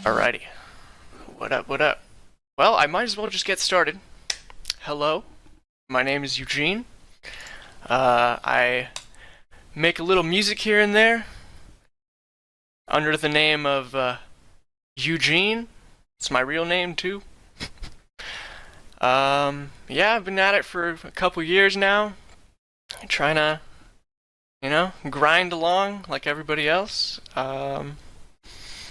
Alrighty. What up, what up? Well, I might as well just get started. Hello, my name is Eugene. I make a little music here and there under the name of Eugene. It's my real name, too. Yeah, I've been at it for a couple years now. Trying to, grind along like everybody else.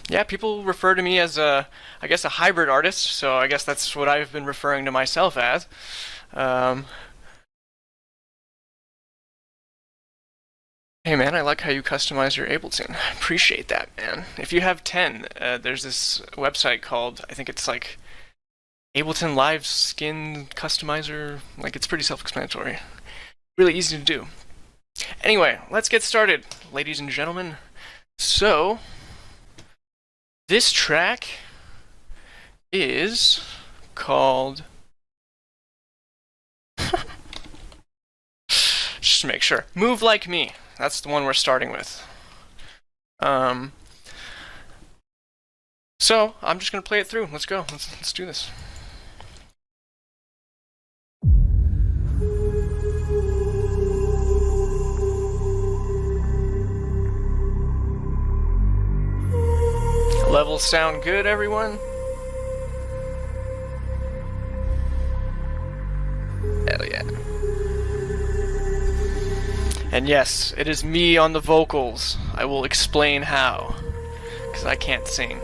Yeah, people refer to me as I guess, a hybrid artist, so I guess that's what I've been referring to myself as. Um, hey man, I like how you customize your Ableton. Appreciate that, man. If you have 10, there's this website called, I think it's like Ableton Live Skin Customizer. Like, it's pretty self-explanatory. Really easy to do. Anyway, let's get started, ladies and gentlemen. So, this track is called... Just to make sure. Move Like Me. That's the one we're starting with. So, I'm just going to play it through. Let's go. Let's do this. Levels sound good, everyone? Hell yeah. And yes, it is me on the vocals. I will explain how, because I can't sing.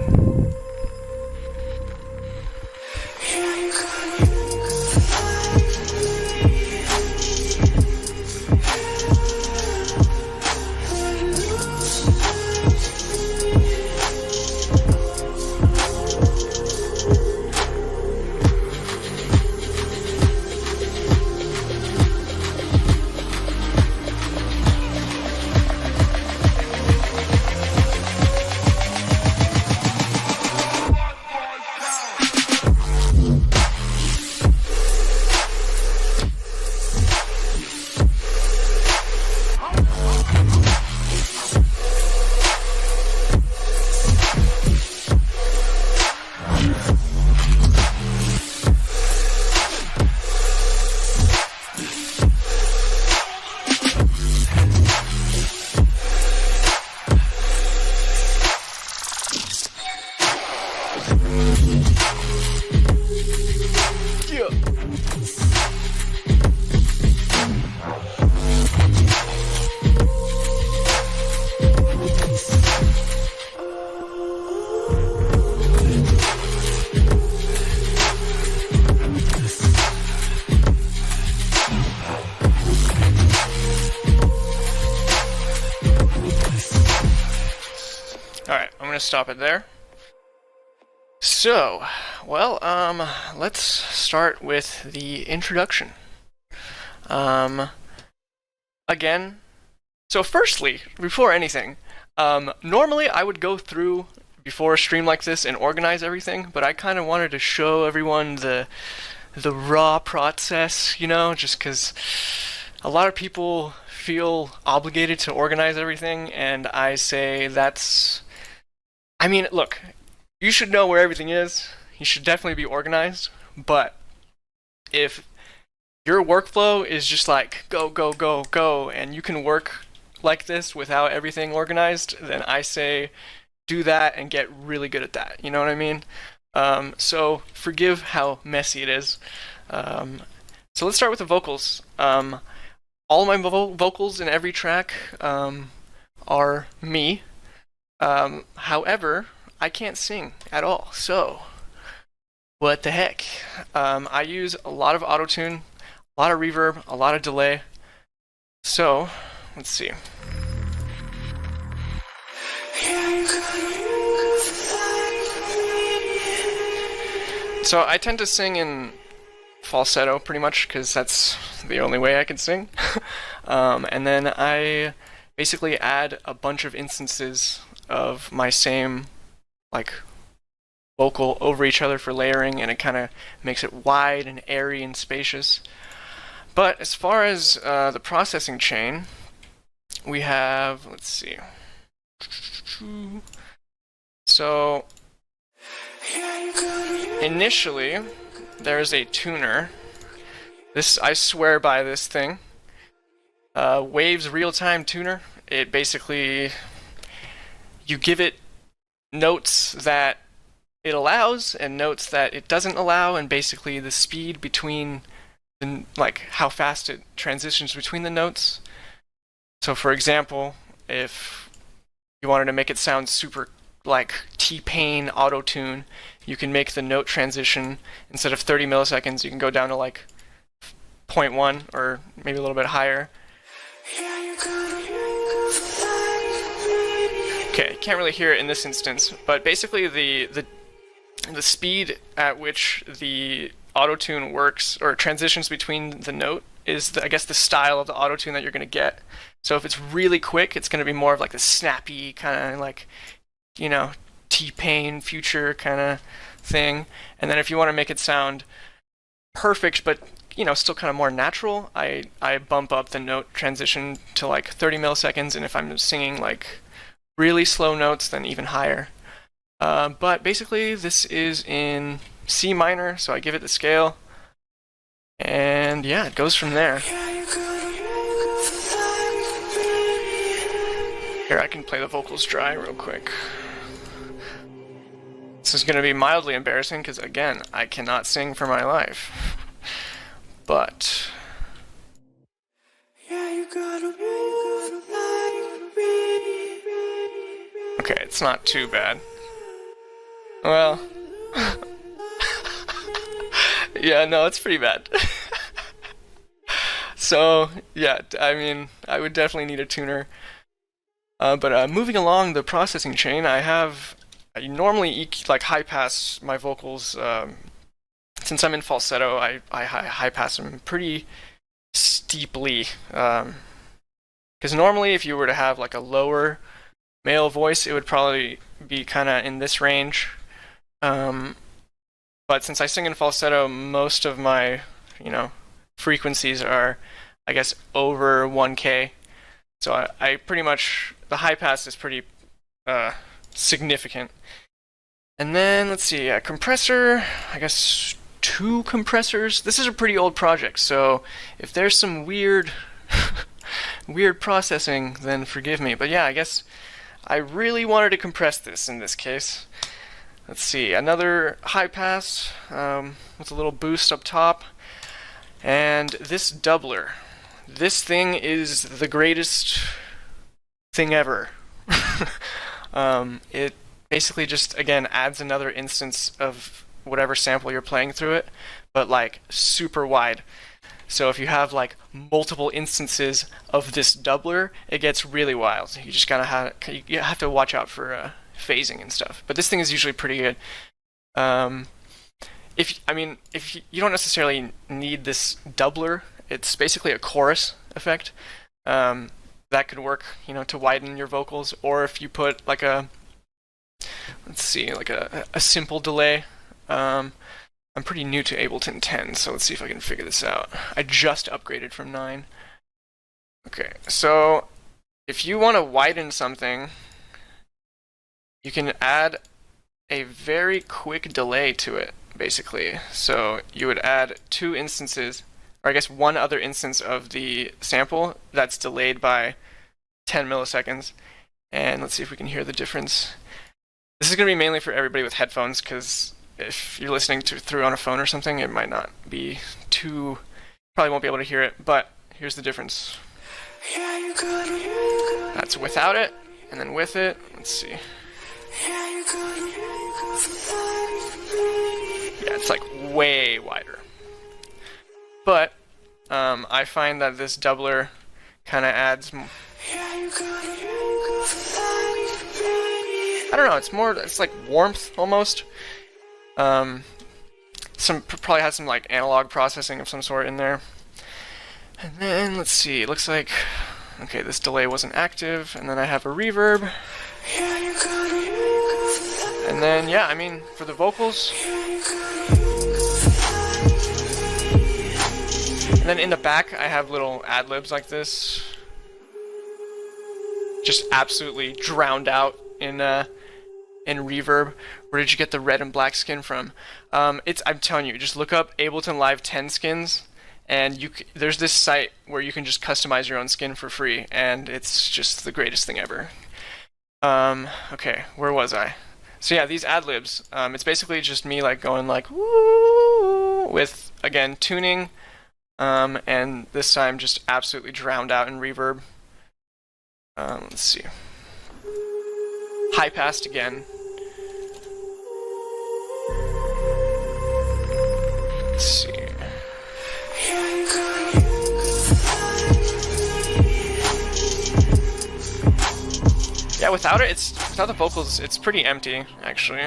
Alright, I'm gonna stop it there. So, well, let's start with the introduction. Again, so firstly, before anything, normally I would go through before a stream like this and organize everything, but I kind of wanted to show everyone the raw process, just because a lot of people feel obligated to organize everything, and I say look, you should know where everything is. You should definitely be organized. But if your workflow is just like go, go, go, go, and you can work like this without everything organized, then I say do that and get really good at that. You know what I mean? So forgive how messy it is. So let's start with the vocals. All my vocals in every track are me. However, I can't sing at all, so what the heck? I use a lot of autotune, a lot of reverb, a lot of delay. So, let's see. So I tend to sing in falsetto pretty much because that's the only way I can sing. And then I basically add a bunch of instances of my same vocal over each other for layering, and it kind of makes it wide and airy and spacious. But as far as the processing chain, we have, let's see. So initially, there's a tuner. This, I swear by this thing. Waves real-time tuner. It basically, you give it notes that it allows and notes that it doesn't allow, and basically the speed between, like how fast it transitions between the notes. So for example, if you wanted to make it sound super like T-Pain auto-tune, you can make the note transition, instead of 30 milliseconds, you can go down to like 0.1 or maybe a little bit higher. Okay, can't really hear it in this instance, but basically the speed at which the auto-tune works or transitions between the note is, I guess, the style of the auto-tune that you're going to get. So if it's really quick, it's going to be more of like the snappy kind of like, you know, T-Pain Future kind of thing. And then if you want to make it sound perfect but, you know, still kind of more natural, I bump up the note transition to like 30 milliseconds, and if I'm singing like really slow notes, then even higher. But basically this is in C minor, so I give it the scale, and yeah, it goes from there. Here, I can play the vocals dry real quick. This is going to be mildly embarrassing because, again, I cannot sing for my life. But okay, it's not too bad. Well, yeah, no, it's pretty bad. So, yeah, I mean, I would definitely need a tuner. But moving along the processing chain, I normally like high pass my vocals. Since I'm in falsetto, I high pass them pretty steeply. Because normally, if you were to have like a lower male voice, it would probably be kind of in this range. But since I sing in falsetto, most of my, you know, frequencies are, I guess, over 1K. So I pretty much, the high pass is pretty significant. And then, let's see, a compressor, I guess 2 compressors. This is a pretty old project, so if there's some weird processing, then forgive me. But yeah, I guess I really wanted to compress this in this case. Let's see, another high pass with a little boost up top. And this doubler. This thing is the greatest thing ever. It basically just, again, adds another instance of whatever sample you're playing through it, but like super wide. So if you have like multiple instances of this doubler, it gets really wild. You just gotta have to watch out for phasing and stuff. But this thing is usually pretty good. If you don't necessarily need this doubler, it's basically a chorus effect. That could work, you know, to widen your vocals, or if you put like a, let's see, like a simple delay. I'm pretty new to Ableton 10, so let's see if I can figure this out. I just upgraded from 9. Okay, so if you want to widen something, you can add a very quick delay to it, basically. So you would add 2 instances, or I guess 1 other instance of the sample that's delayed by 10 milliseconds. And let's see if we can hear the difference. This is going to be mainly for everybody with headphones, because if you're listening through on a phone or something, it might not be too, probably won't be able to hear it, but here's the difference. That's without it, and then with it, let's see. Yeah, it's like way wider. But I find that this doubler kind of adds, I don't know, it's like warmth almost. Probably has some like analog processing of some sort in there. And then let's see, it looks like, okay, this delay wasn't active, and then I have a reverb. And then, yeah, I mean, for the vocals. And then in the back, I have little ad-libs like this. Just absolutely drowned out in in reverb. Where did you get the red and black skin from? I'm telling you, just look up Ableton Live 10 skins, and there's this site where you can just customize your own skin for free, and it's just the greatest thing ever. Okay, where was I? So yeah, these ad-libs, it's basically just me like going like woo with, again, tuning, and this time just absolutely drowned out in reverb. Let's see. High passed again. Let's see. Yeah, without it, without the vocals, it's pretty empty, actually.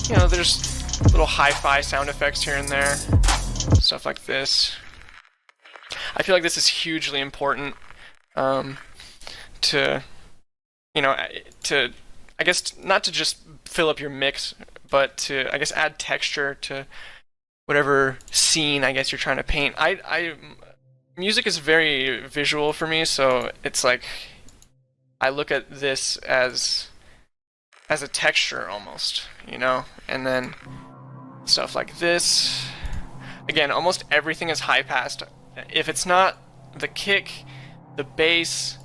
You know, there's little hi-fi sound effects here and there, stuff like this. I feel like this is hugely important to, you know, I guess, not to just fill up your mix, but to, I guess, add texture to whatever scene, I guess, you're trying to paint. Music is very visual for me, so it's like I look at this as a texture almost, you know? And then stuff like this. Again, almost everything is high passed. If it's not the kick, the bass,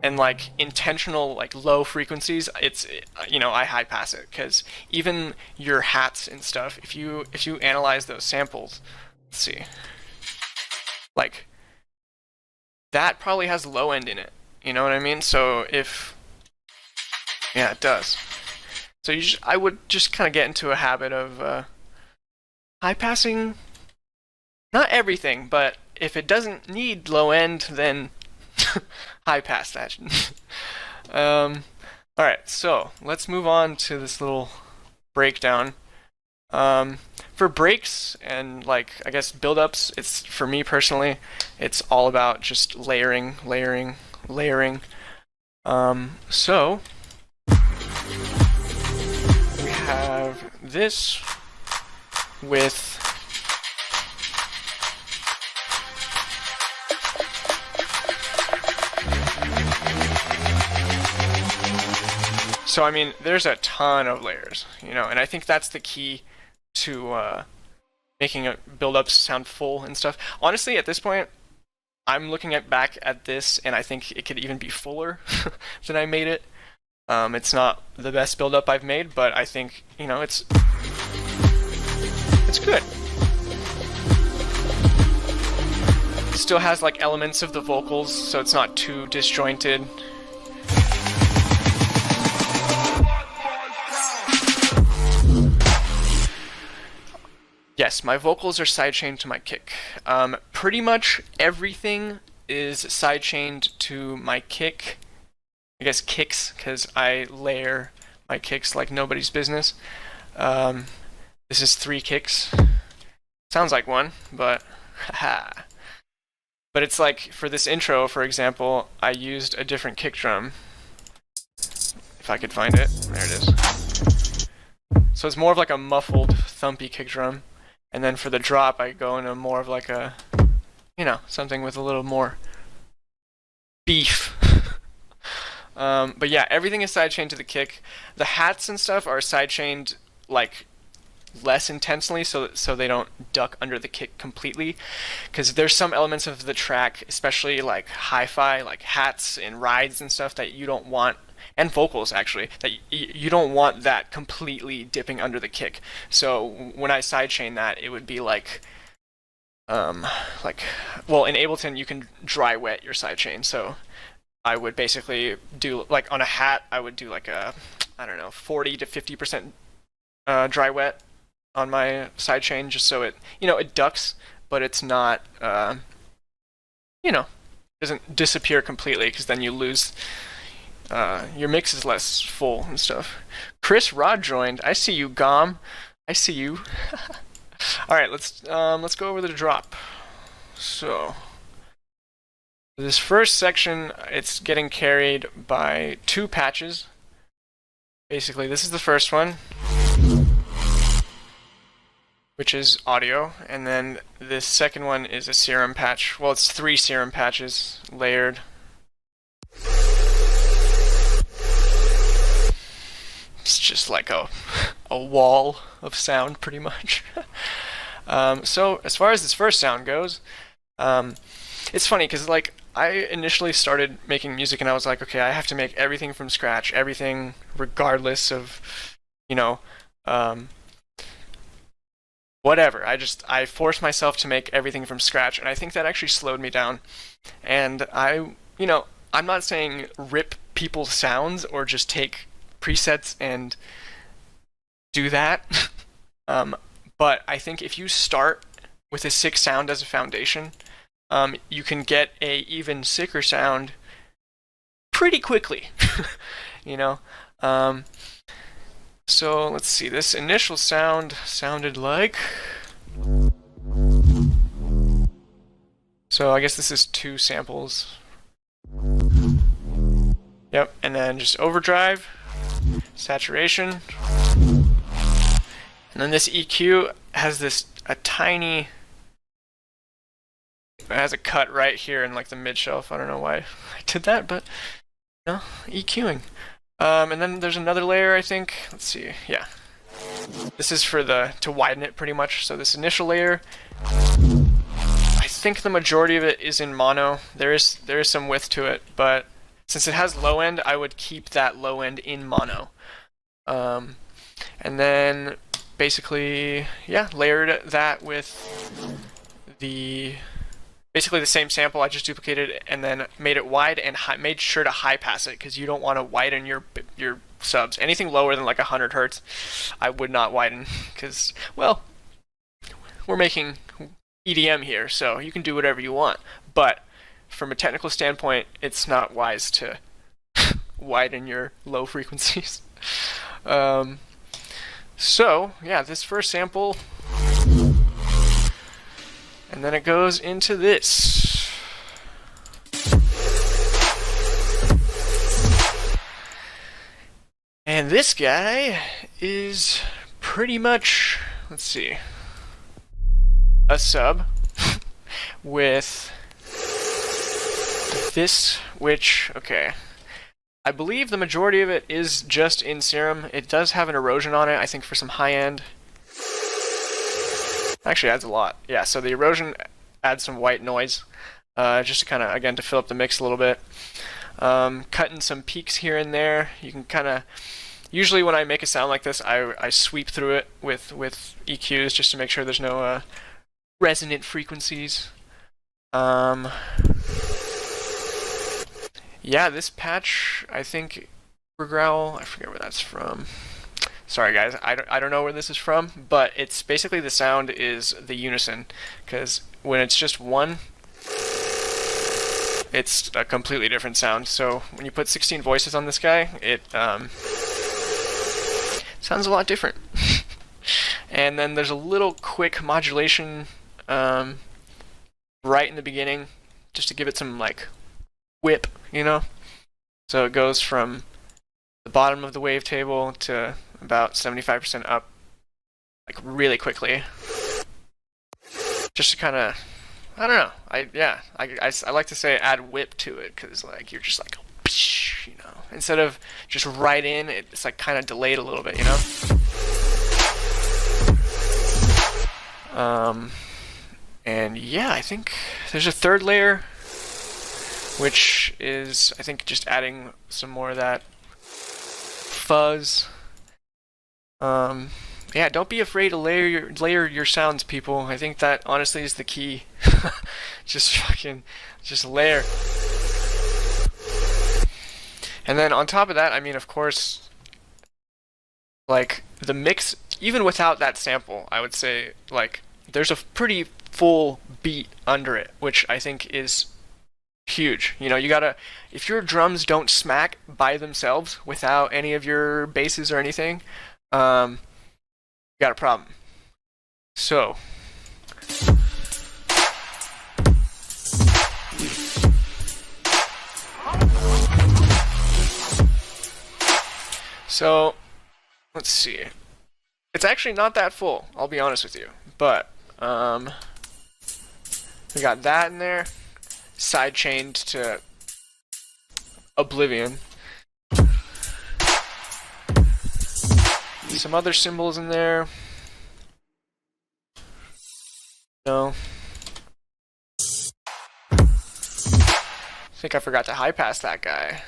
and like intentional like low frequencies, it's, you know, I high pass it, because even your hats and stuff, if you analyze those samples, let's see. Like, that probably has low end in it. You know what I mean? So yeah, it does. So I would just kind of get into a habit of high passing, not everything, but if it doesn't need low end, then high pass that. Alright, so let's move on to this little breakdown. For breaks and, like, I guess build-ups, it's, for me personally, it's all about just layering. So we have this with I mean, there's a ton of layers, you know, and I think that's the key to making build-ups sound full and stuff. Honestly, at this point, I'm looking back at this, and I think it could even be fuller than I made it. It's not the best build-up I've made, but I think, you know, it's good. It still has like elements of the vocals, so it's not too disjointed. Yes, my vocals are sidechained to my kick. Pretty much everything is sidechained to my kick. I guess kicks, because I layer my kicks like nobody's business. This is 3 kicks. Sounds like one, but haha. But it's like, for this intro, for example, I used a different kick drum. If I could find it. There it is. So it's more of like a muffled, thumpy kick drum. And then for the drop, I go into more of like a, you know, something with a little more beef. But yeah, everything is sidechained to the kick. The hats and stuff are sidechained like less intensely, so they don't duck under the kick completely. Because there's some elements of the track, especially like hi-fi, like hats and rides and stuff, that you don't want, and vocals actually, that you don't want that completely dipping under the kick. So when I sidechain that, it would be like, well, in Ableton you can dry wet your sidechain. So I would basically do, like on a hat, I would do like a, I don't know, 40 to 50% dry wet on my sidechain, just so it, you know, it ducks, but it's not, you know, doesn't disappear completely, because then you lose. Your mix is less full and stuff. Chris Rod joined. I see you, Gom. I see you. All right, let's go over the drop. So this first section, it's getting carried by 2 patches. Basically, this is the first one, which is audio, and then this second one is a serum patch. Well, it's 3 serum patches layered. it's just like a wall of sound, pretty much. So as far as this first sound goes, it's funny because like I initially started making music and I was like, okay, I have to make everything from scratch, everything regardless of, you know, whatever. I forced myself to make everything from scratch, and I think that actually slowed me down. And I'm not saying rip people's sounds or just take presets and do that. But I think if you start with a sick sound as a foundation, you can get a even sicker sound pretty quickly. you know. So let's see. This initial sound sounded like. So I guess this is 2 samples. Yep, and then just overdrive, saturation, and then this EQ has a tiny. It has a cut right here in like the mid shelf. I don't know why I did that, but EQing. And then there's another layer, I think. Let's see. Yeah, this is for to widen it pretty much. So this initial layer, I think the majority of it is in mono. There is some width to it, but since it has low end, I would keep that low end in mono. And then basically, yeah, layered that with basically the same sample. I just duplicated it and then made it wide and made sure to high pass it because you don't want to widen your subs. Anything lower than like 100 hertz, I would not widen because, well, we're making EDM here, so you can do whatever you want. But from a technical standpoint, it's not wise to widen your low frequencies. So, yeah, this first sample, and then it goes into this. And this guy is pretty much, let's see, a sub with this, which, okay, I believe the majority of it is just in serum. It does have an erosion on it, I think, for some high end. Actually adds a lot. Yeah, so the erosion adds some white noise, just to kind of, again, to fill up the mix a little bit. Cutting some peaks here and there. You can kind of, usually when I make a sound like this, I sweep through it with EQs just to make sure there's no resonant frequencies. Yeah, this patch, I think, Growl, I forget where that's from. Sorry guys, I don't know where this is from, but it's basically the sound is the unison, because when it's just one, it's a completely different sound. So when you put 16 voices on this guy, it sounds a lot different. And then there's a little quick modulation right in the beginning, just to give it some like whip, you know? So it goes from the bottom of the wavetable to about 75% up, like really quickly. Just to kind of, I don't know, I like to say add whip to it, because like you're just like, you know, instead of just right in, it's like kind of delayed a little bit, you know? And yeah, I think there's a third layer, which is, I think, just adding some more of that fuzz. Yeah, don't be afraid to layer your sounds, people. I think that honestly is the key. just layer. And then on top of that, I mean, of course, like the mix, even without that sample, I would say like there's a pretty full beat under it, which I think is huge. You know, you gotta, if your drums don't smack by themselves without any of your basses or anything, you got a problem. So let's see. It's actually not that full, I'll be honest with you. But we got that in there, side chained to oblivion. some other symbols in there. No. I think I forgot to high pass that guy.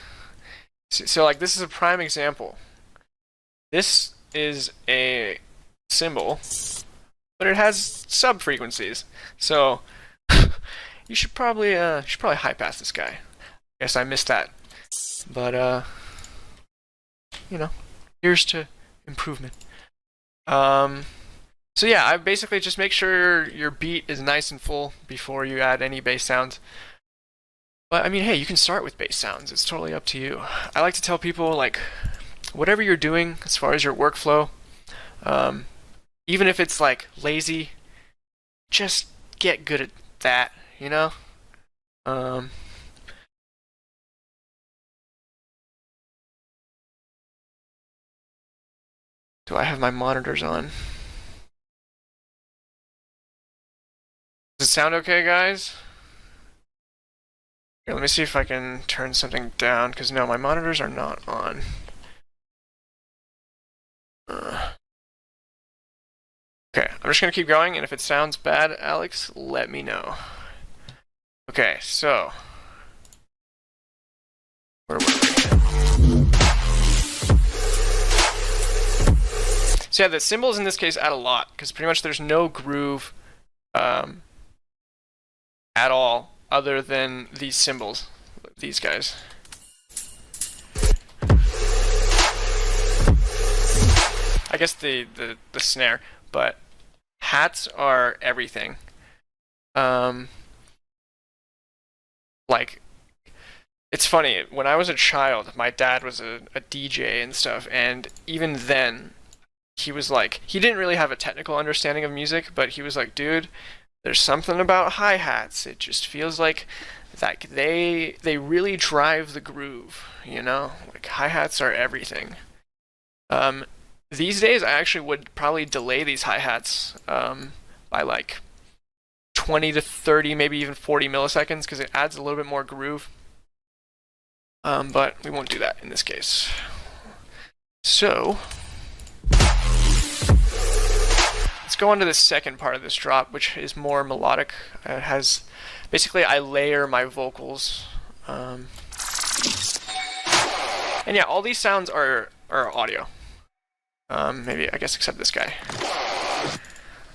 So like this is a prime example. This is a symbol, but it has sub frequencies. So you should probably high pass this guy. Guess I missed that. But you know, here's to improvement. So yeah, I basically just make sure your beat is nice and full before you add any bass sounds. But I mean, hey, you can start with bass sounds. It's totally up to you. I like to tell people, like, whatever you're doing as far as your workflow, even if it's like lazy, just get good at that, you know? Do I have my monitors on? Does it sound okay, guys? Here, let me see if I can turn something down, because no, my monitors are not on. Okay, I'm just going to keep going, and if it sounds bad, Alex, let me know. Okay, so... where were we? So yeah, the cymbals in this case add a lot, because pretty much there's no groove at all other than these cymbals, these guys. I guess the snare, but hats are everything. Like, it's funny, when I was a child, my dad was a DJ and stuff, and even then, he was like, he didn't really have a technical understanding of music, but he was like, dude, there's something about hi-hats. It just feels like they really drive the groove, you know? Like, hi-hats are everything. These days, I actually would probably delay these hi-hats by like 20 to 30, maybe even 40 milliseconds, because it adds a little bit more groove. But we won't do that in this case. So... let's go on to the second part of this drop, which is more melodic. It has, basically, I layer my vocals. And yeah, all these sounds are audio. Maybe, I guess, except this guy.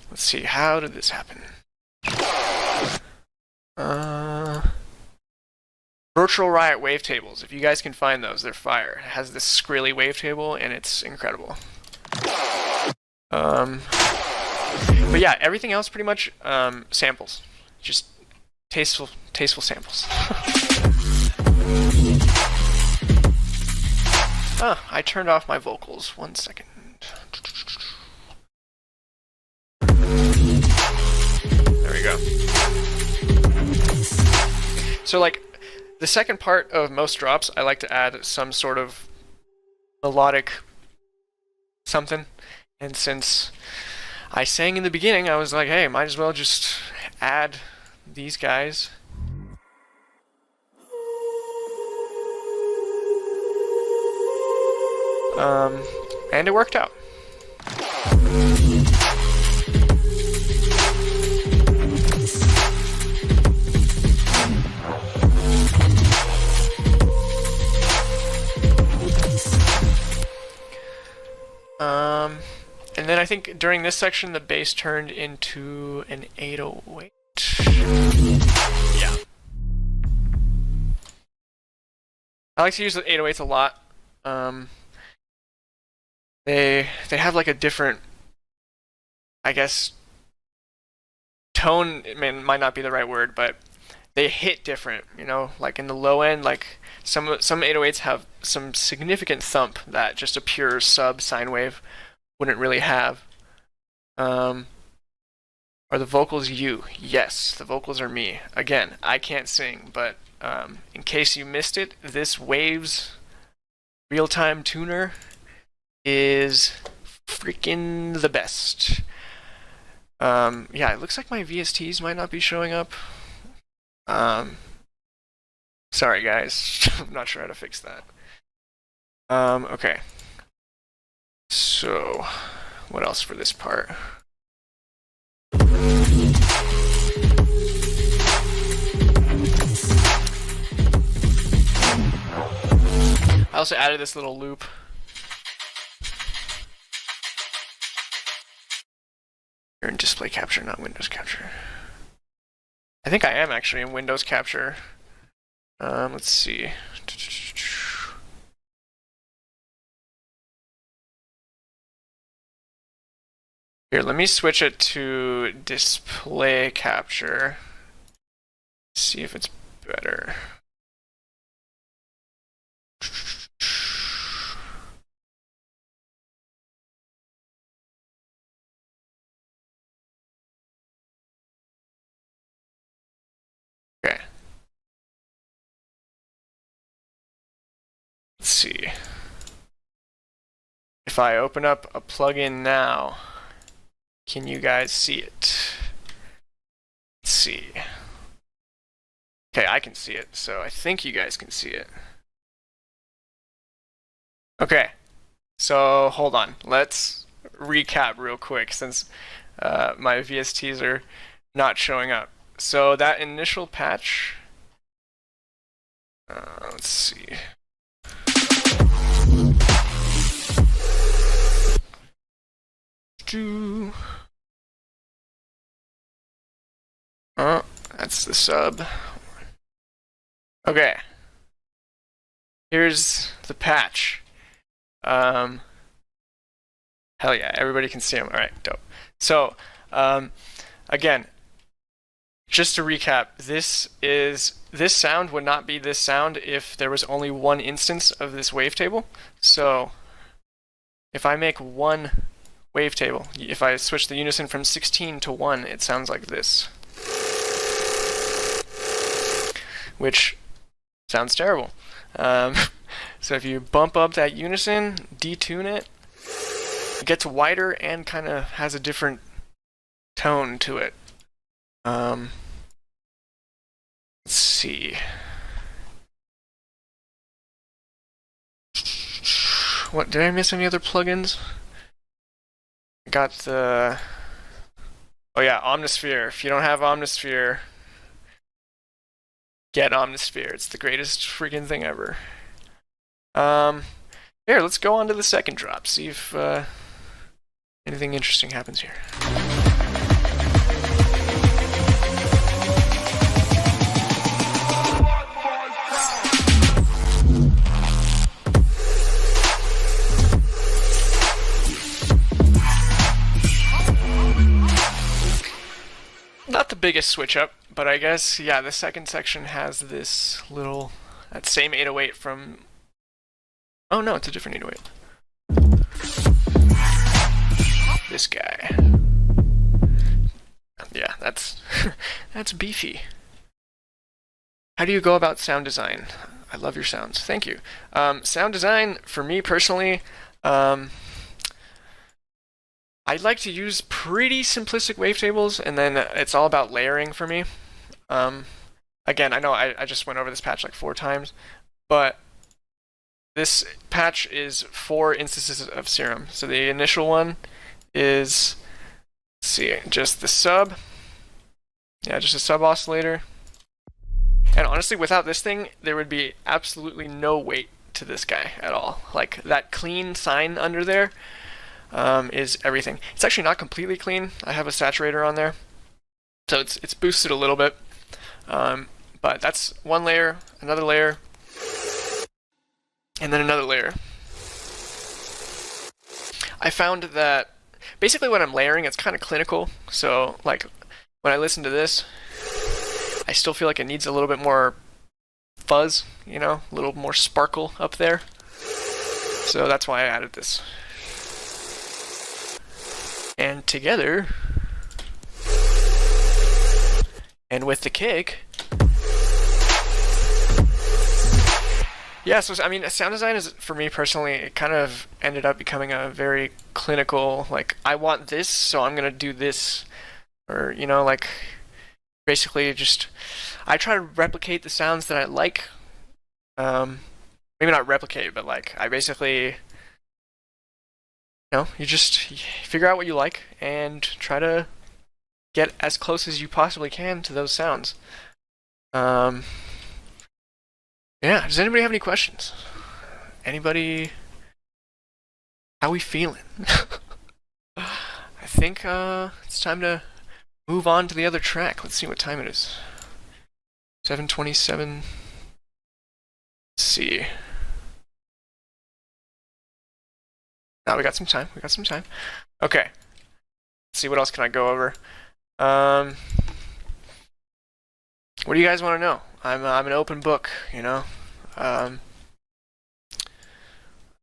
Let's see, how did this happen? Virtual Riot wavetables. If you guys can find those, they're fire. It has this skrilly wavetable, and it's incredible. But yeah, everything else pretty much samples. Just tasteful samples. I turned off my vocals. 1 second. There we go. So like, the second part of most drops, I like to add some sort of melodic something. And since I sang in the beginning, I was like, hey, might as well just add these guys. And it worked out. And then I think during this section, the bass turned into an 808. Yeah. I like to use the 808s a lot. They have like a different, I guess, tone. Might not be the right word, but they hit different. You know, like in the low end, like some 808s have some significant thump that just a pure sub sine wave wouldn't really have. Are the vocals you? Yes, the vocals are me. Again, I can't sing, but in case you missed it, this Waves real-time tuner is freaking the best. Yeah, it looks like my VSTs might not be showing up. Sorry guys, I'm not sure how to fix that. Okay. So So, what else for this part? I also added this little loop. You're in display capture, not Windows capture. I think I am actually in Windows capture. Let's see. Here, let me switch it to display capture. See if it's better. Okay. Let's see. If I open up a plugin now, can you guys see it? Let's see. Okay, I can see it, so I think you guys can see it. Okay, so hold on. Let's recap real quick since my VSTs are not showing up. So that initial patch, let's see. Oh, that's the sub. Okay. Here's the patch. Hell yeah, everybody can see them. All right, dope. So, again, just to recap, this sound would not be this sound if there was only one instance of this wavetable. So, if I make one wavetable, if I switch the unison from 16 to 1, it sounds like this. Which sounds terrible. So if you bump up that unison, detune it, it gets wider and kind of has a different tone to it. Let's see. What, did I miss any other plugins? I got the... Oh yeah, Omnisphere. If you don't have Omnisphere, get Omnisphere. It's the greatest freaking thing ever. Here, let's go on to the second drop. See if anything interesting happens here. Not the biggest switch up, but I guess, yeah, the second section has this little, that same 808 from, oh no, it's a different 808. This guy. Yeah, that's, that's beefy. How do you go about sound design? I love your sounds, thank you. Sound design, for me personally, I like to use pretty simplistic wavetables, and then it's all about layering for me. Again, I know I just went over this patch like 4 times, but this patch is 4 instances of Serum. So the initial one is, let's see, just the sub. Yeah, just a sub oscillator. And honestly, without this thing, there would be absolutely no weight to this guy at all. Like, that clean sine under there is everything. It's actually not completely clean. I have a saturator on there, so it's boosted a little bit. But that's one layer, another layer, and then another layer. I found that basically when I'm layering, it's kind of clinical. So like when I listen to this, I still feel like it needs a little bit more fuzz, you know, a little more sparkle up there. So that's why I added this. And together, and with the kick, yeah, so I mean, sound design is, for me personally, it kind of ended up becoming a very clinical, like, I want this, so I'm gonna do this, or, you know, like, basically just, I try to replicate the sounds that I like, maybe not replicate, but like, I basically you just figure out what you like and try to get as close as you possibly can to those sounds. Yeah, does anybody have any questions? Anybody? How we feeling? I think it's time to move on to the other track. Let's see what time it is. 7:27. Let's see. Now we got some time. Okay. Let's see, what else can I go over? What do you guys want to know? I'm an open book, Let's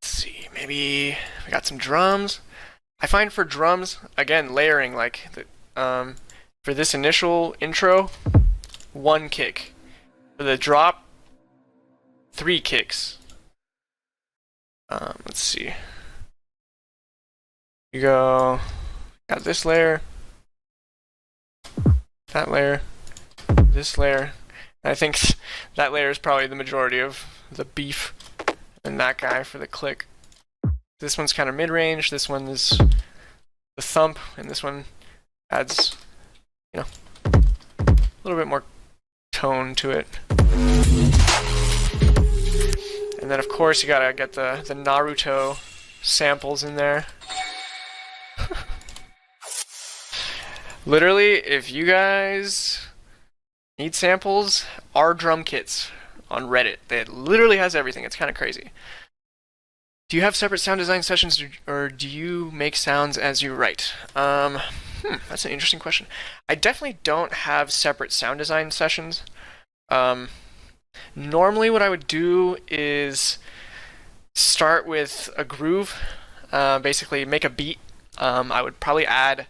see, maybe we got some drums. I find for drums, again, layering, like, for this initial intro, 1 kick. For the drop, 3 kicks. Let's see. You got this layer, that layer, this layer. And I think that layer is probably the majority of the beef, and that guy for the click. This one's kind of mid-range, this one is the thump, and this one adds, a little bit more tone to it. And then of course you gotta get the Naruto samples in there. Literally, if you guys need samples, our drum kits on Reddit, it literally has everything. It's kind of crazy. Do you have separate sound design sessions, or do you make sounds as you write? That's an interesting question. I definitely don't have separate sound design sessions. Normally what I would do is start with a groove, basically make a beat. I would probably add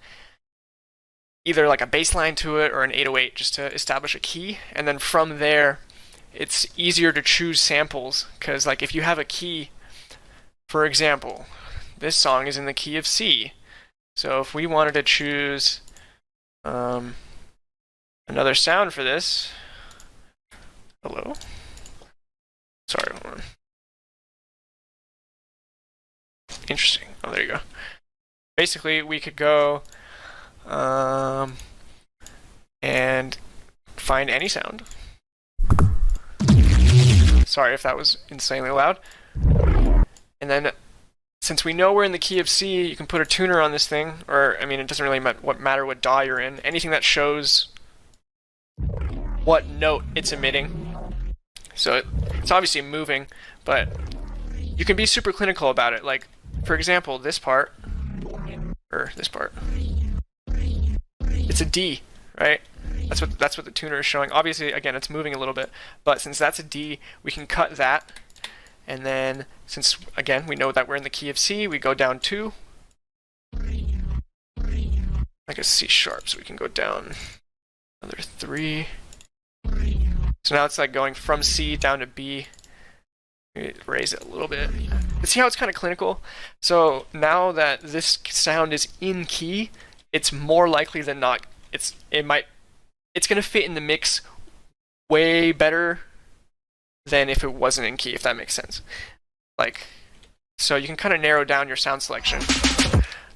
either like a bass line to it or an 808 just to establish a key, and then from there it's easier to choose samples, because like if you have a key, for example, this song is in the key of C, so if we wanted to choose another sound for this, hello, sorry, hold on. Interesting. Oh, there you go. Basically we could go and find any sound. Sorry if that was insanely loud. And then, since we know we're in the key of C, you can put a tuner on this thing, or, I mean, it doesn't really matter what DAW you're in. Anything that shows what note it's emitting. So it's obviously moving, but you can be super clinical about it. Like, for example, this part, or this part. It's a D, right? That's what the tuner is showing. Obviously, again, it's moving a little bit, but since that's a D, we can cut that, and then since again we know that we're in the key of C, we go down 2, like a C sharp, so we can go down another 3. So now it's like going from C down to B. Raise it a little bit. But see how it's kind of clinical? So now that this sound is in key, it's more likely than not it's going to fit in the mix way better than if it wasn't in key, if that makes sense. Like, so you can kind of narrow down your sound selection.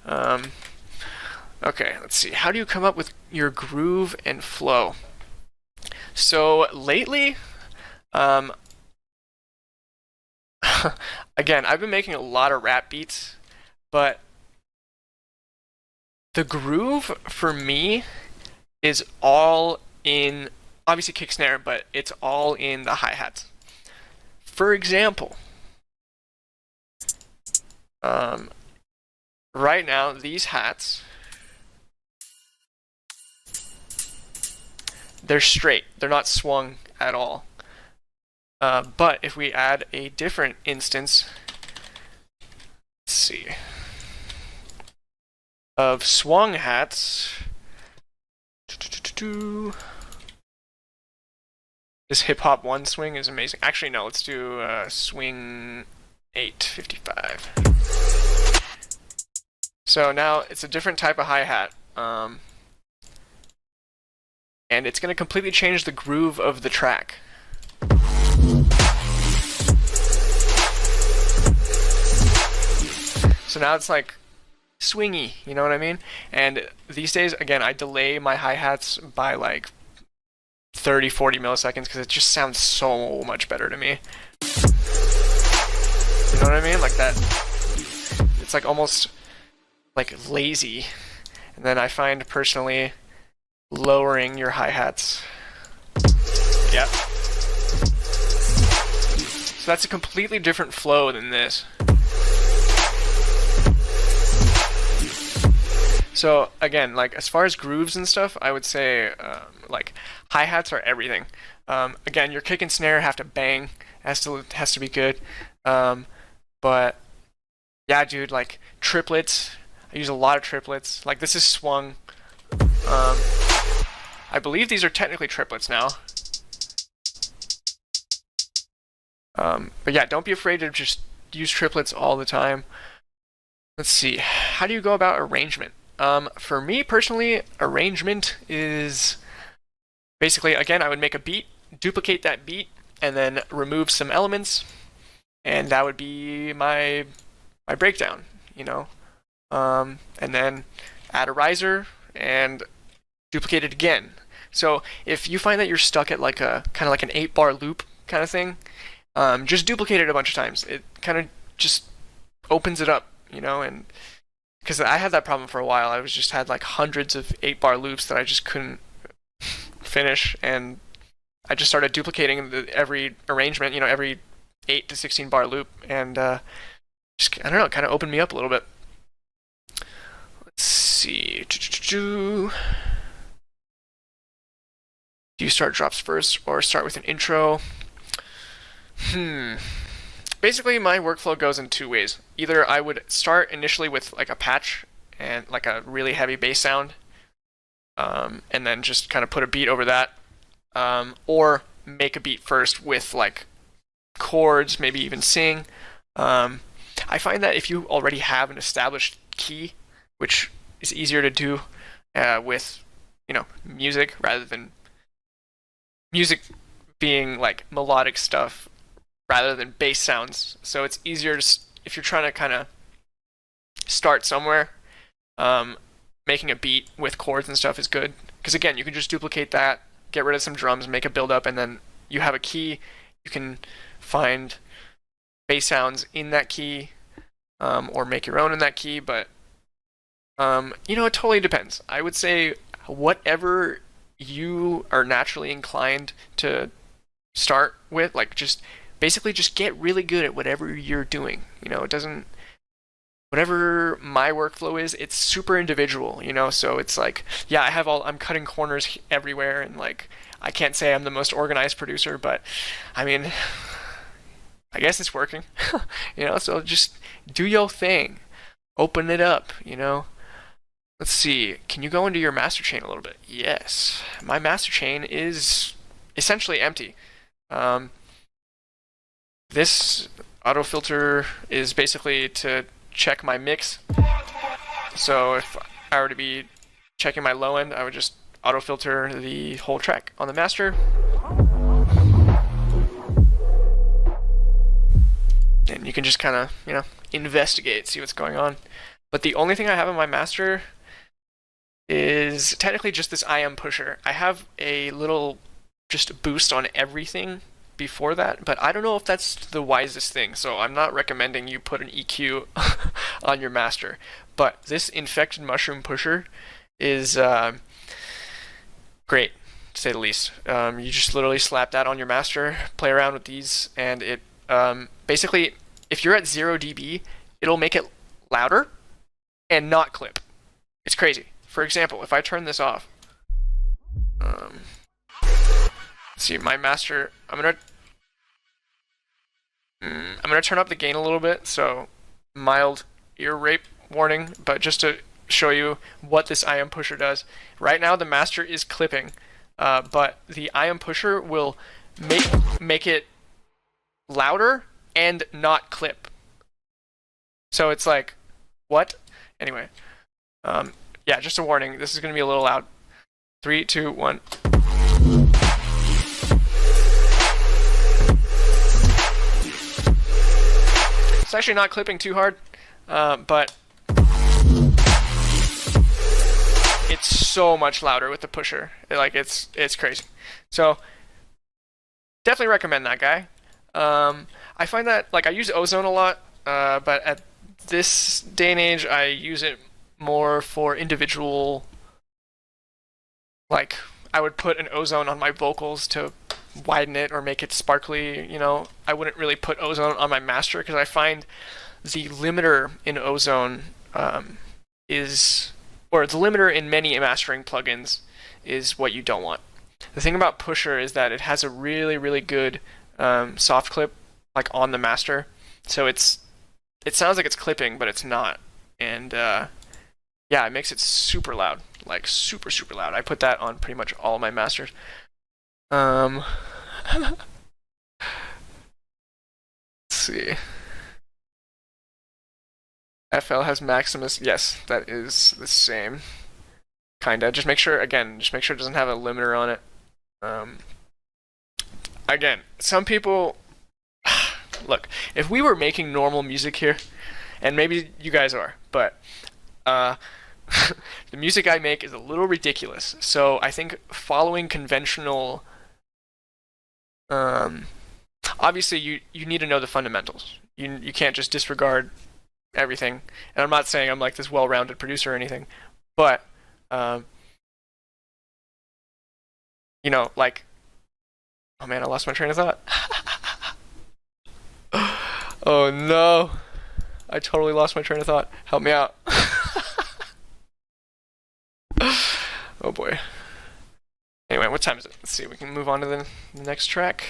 Okay, let's see. How do you come up with your groove and flow? So lately, again, I've been making a lot of rap beats, but the groove for me is all in, obviously kick snare, but it's all in the hi-hats. For example, right now, these hats, they're straight. They're not swung at all. But if we add a different instance, let's see, of swung hats, this hip hop 1 swing is amazing. Actually, no, let's do swing 855. So now it's a different type of hi-hat. And it's going to completely change the groove of the track. So now it's like swingy, you know what I mean? And these days, again, I delay my hi-hats by like 30, 40 milliseconds because it just sounds so much better to me. You know what I mean? Like that, it's like almost like lazy. And then I find personally lowering your hi-hats. Yeah. So that's a completely different flow than this. So again, like as far as grooves and stuff, I would say like hi-hats are everything. Again, your kick and snare have to bang, has to be good. But yeah, dude, like triplets. I use a lot of triplets. Like this is swung. I believe these are technically triplets now. But yeah, don't be afraid to just use triplets all the time. Let's see. How do you go about arrangement? For me personally, arrangement is basically, again, I would make a beat, duplicate that beat, and then remove some elements, and that would be my breakdown, you know. And then add a riser and duplicate it again. So if you find that you're stuck at like a kind of like an 8-bar loop kind of thing, just duplicate it a bunch of times. It kind of just opens it up, you know, and because I had that problem for a while. I was just had like hundreds of 8-bar loops that I just couldn't finish, and I just started duplicating every arrangement, you know, every 8 to 16 bar loop, and just, I don't know, it kind of opened me up a little bit. Let's see. Do you start drops first or start with an intro? Basically, my workflow goes in two ways. Either I would start initially with like a patch and like a really heavy bass sound, and then just kind of put a beat over that, or make a beat first with like chords, maybe even sing. I find that if you already have an established key, which is easier to do with, you know, music rather than music being like melodic stuff rather than bass sounds. So it's easier to, if you're trying to kind of start somewhere, making a beat with chords and stuff is good. Because again, you can just duplicate that, get rid of some drums, make a build up, and then you have a key. You can find bass sounds in that key, or make your own in that key. But you know, it totally depends. I would say whatever you are naturally inclined to start with, like just basically just get really good at whatever you're doing. You know, it doesn't, whatever my workflow is, it's super individual, you know, so it's like, yeah, I'm cutting corners everywhere, and like, I can't say I'm the most organized producer, but I mean, I guess it's working, you know, so just do your thing, open it up, you know. Let's see, can you go into your master chain a little bit? Yes, my master chain is essentially empty. This auto filter is basically to check my mix. So if I were to be checking my low end, I would just auto filter the whole track on the master. And you can just kind of, you know, investigate, see what's going on. But the only thing I have in my master is technically just this IM pusher. I have a little just boost on everything before that, but I don't know if that's the wisest thing, so I'm not recommending you put an EQ on your master. But this infected mushroom pusher is great, to say the least. You just literally slap that on your master, play around with these, and it basically, if you're at 0 dB, it'll make it louder and not clip. It's crazy. For example, if I turn this off, let's see, my master, I'm gonna turn up the gain a little bit, so mild ear rape warning, but just to show you what this IM pusher does. Right now the master is clipping, but the IM pusher will make it louder and not clip. So it's like, what? Anyway, yeah, just a warning, this is gonna be a little loud. 3, 2, 1. It's actually not clipping too hard, but so much louder with the pusher. It's crazy. So definitely recommend that guy. I find that like I use Ozone a lot, but at this day and age, I use it more for individual. Like I would put an Ozone on my vocals to widen it or make it sparkly. I wouldn't really put Ozone on my master because I find the limiter in Ozone or the limiter in many mastering plugins is what you don't want. The thing about Pusher is that it has a really, really good soft clip like on the master, so it sounds like it's clipping, but it's not, and yeah, it makes it super loud, like super, super loud. I put that on pretty much all of my masters. Let's see. FL has Maximus. Yes, that is the same. Kinda. Just make sure it doesn't have a limiter on it. Again, some people look, if we were making normal music here, and maybe you guys are, but the music I make is a little ridiculous. So I think following conventional obviously you need to know the fundamentals. You can't just disregard everything. And I'm not saying I'm like this well-rounded producer or anything, but like, oh man, I lost my train of thought. Oh no, I totally lost my train of thought. Help me out. Oh boy. Anyway, what time is it? Let's see, we can move on to the next track.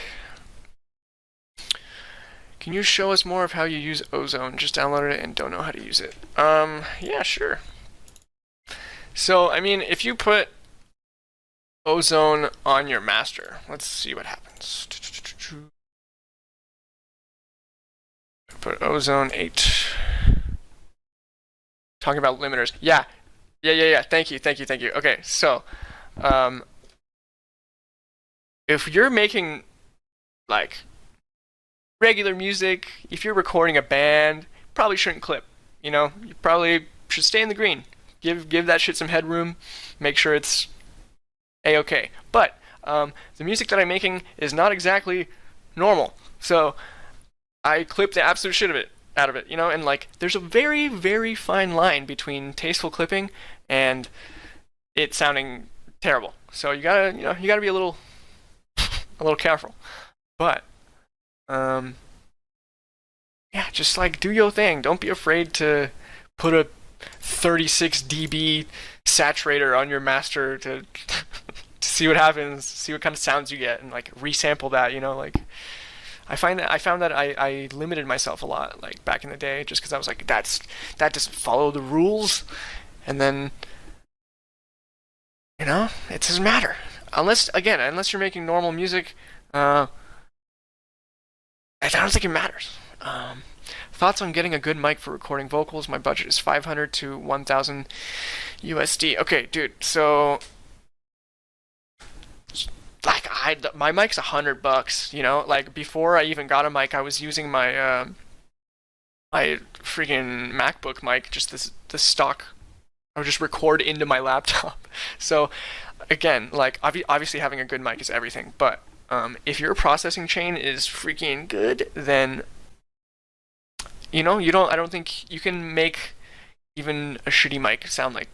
Can you show us more of how you use Ozone? Just downloaded it and don't know how to use it. Yeah, sure. So, I mean, if you put Ozone on your master, let's see what happens. Put Ozone 8. Talking about limiters. Yeah. Thank you. Okay, so, if you're making, like, regular music, if you're recording a band, probably shouldn't clip. You probably should stay in the green. Give that shit some headroom. Make sure it's a-okay. But the music that I'm making is not exactly normal, so I clip the absolute shit out of it. And like there's a very, very fine line between tasteful clipping and it sounding terrible. So you gotta be a little careful. But yeah, just like do your thing. Don't be afraid to put a 36 dB saturator on your master to see what happens, see what kind of sounds you get, and like resample that. Like I found that I limited myself a lot, like back in the day, just because I was like that doesn't follow the rules, and then it doesn't matter unless you're making normal music. I don't think it matters. Thoughts on getting a good mic for recording vocals? My budget is 500 to 1,000 USD. Okay, dude. So, like, my mic's $100. Like before I even got a mic, I was using my my freaking MacBook mic, just the stock. I would just record into my laptop. So, again, like obviously having a good mic is everything, but if your processing chain is freaking good, then I don't think you can make even a shitty mic sound like.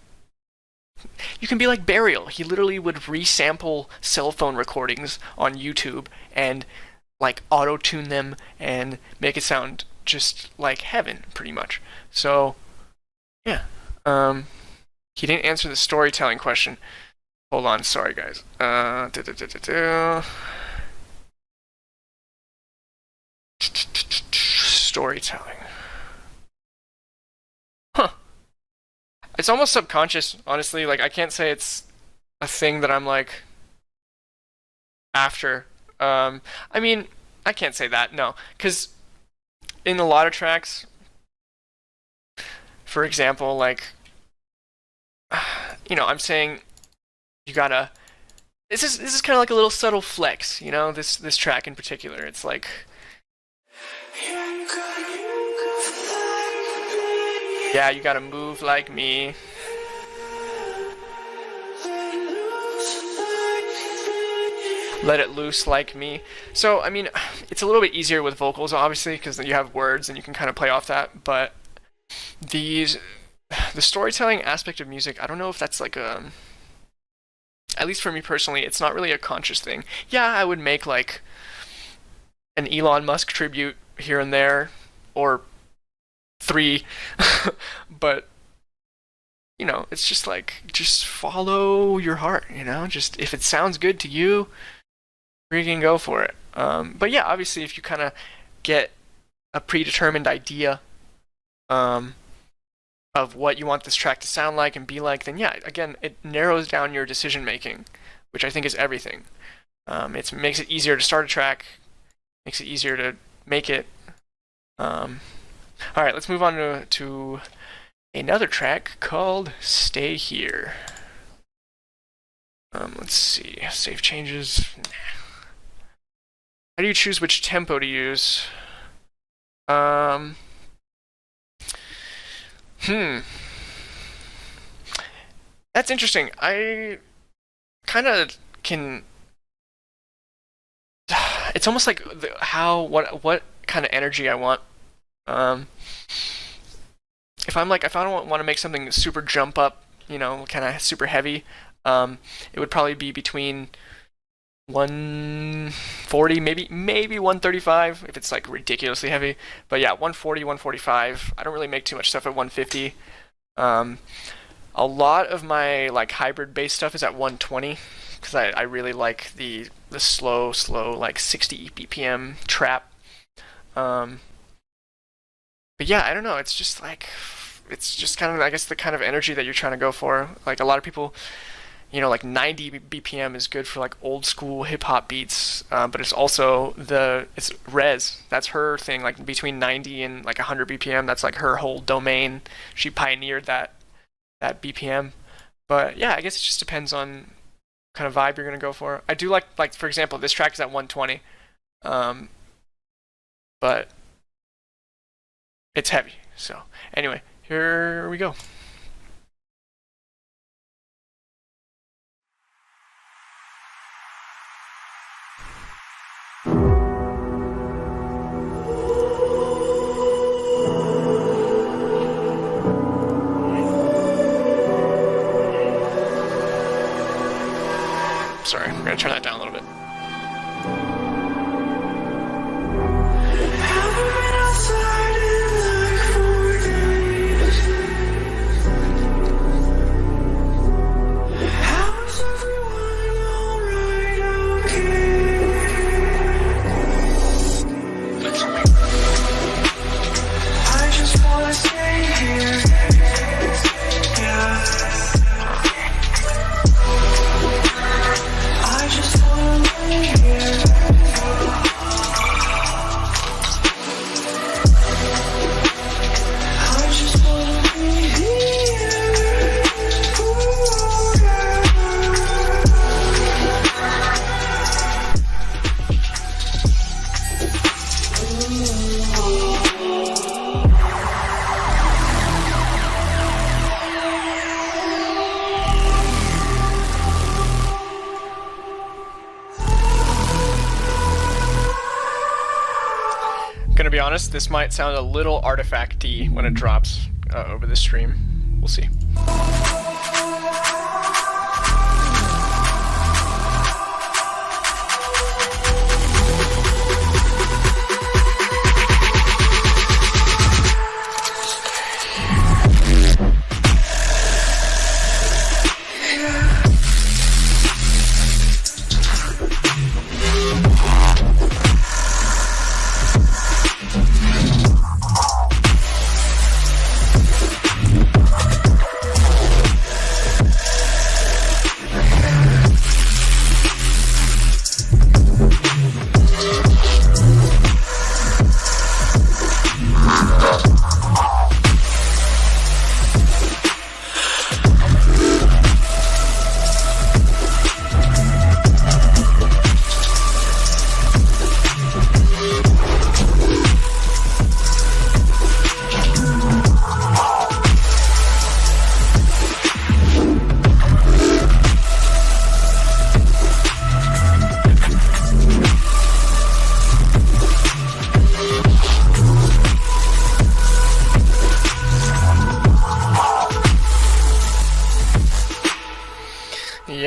You can be like Burial. He literally would resample cell phone recordings on YouTube and like auto-tune them and make it sound just like heaven, pretty much. So, yeah. He didn't answer the storytelling question. Hold on, sorry guys. Storytelling. Huh. It's almost subconscious, honestly. Like, I can't say it's a thing that I'm, like, after. I mean, I can't say that, no. Because in a lot of tracks, for example, like, I'm saying you gotta... This is kind of like a little subtle flex, this track in particular. It's like... Yeah, you gotta move like me. let it loose like me. So, I mean, it's a little bit easier with vocals, obviously, because you have words and you can kind of play off that. But the storytelling aspect of music, I don't know if that's like a, at least for me personally, it's not really a conscious thing. Yeah, I would make like an Elon Musk tribute here and there, or three, but you know, it's just like, just follow your heart, you know, just if it sounds good to you, freaking go for it. But yeah, obviously, if you kind of get a predetermined idea of what you want this track to sound like and be like, then yeah, again, it narrows down your decision making, which I think is everything. It makes it easier to start a track, makes it easier to make it. All right, let's move on to another track called Stay Here. Let's see, save changes. How do you choose which tempo to use? That's interesting. I kind of can. It's almost like what kind of energy I want. If I don't want to make something super jump up, you know, kind of super heavy, it would probably be between 140, maybe 135 if it's like ridiculously heavy. But yeah, 140, 145. I don't really make too much stuff at 150. A lot of my like hybrid bass stuff is at 120 because I really like the slow like 60 BPM trap. But yeah, I don't know. It's just kind of, I guess, the kind of energy that you're trying to go for. Like a lot of people, you know, like 90 BPM is good for like old school hip hop beats, but it's also it's Rez. That's her thing. Like between 90 and like 100 BPM, that's like her whole domain. She pioneered that BPM. But yeah, I guess it just depends on what kind of vibe you're gonna go for. I do like for example, this track is at 120, but it's heavy. So anyway, here we go. Sorry, I'm gonna turn that down a little bit. Gonna be honest, this might sound a little artifact-y when it drops over the stream. We'll see.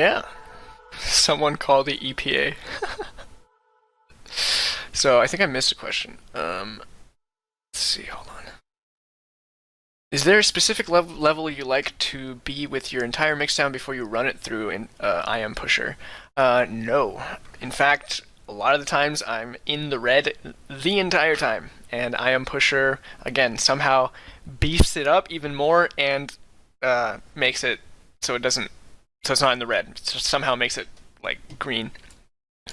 Yeah. Someone call the EPA. So I think I missed a question. Let's see, hold on. Is there a specific level you like to be with your entire mixdown before you run it through in IM Pusher? No. In fact, a lot of the times I'm in the red the entire time, and IM Pusher, again, somehow beefs it up even more and makes it so it doesn't, so it's not in the red. It somehow makes it like green.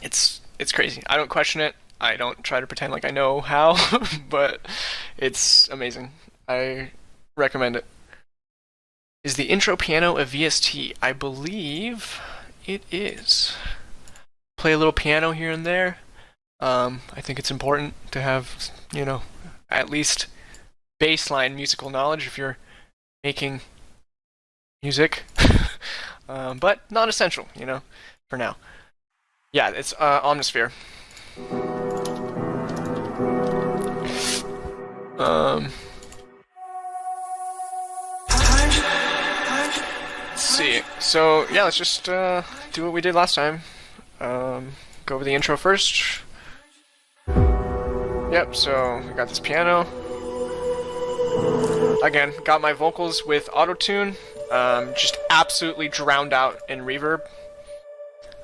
It's crazy. I don't question it. I don't try to pretend like I know how, but it's amazing. I recommend it. Is the intro piano a VST? I believe it is. Play a little piano here and there. I think it's important to have, at least baseline musical knowledge if you're making music. But not essential, for now. Yeah, it's Omnisphere. Let's see. So yeah, let's just do what we did last time. Go over the intro first. Yep. So we got this piano. Again, got my vocals with auto-tune. Just absolutely drowned out in reverb.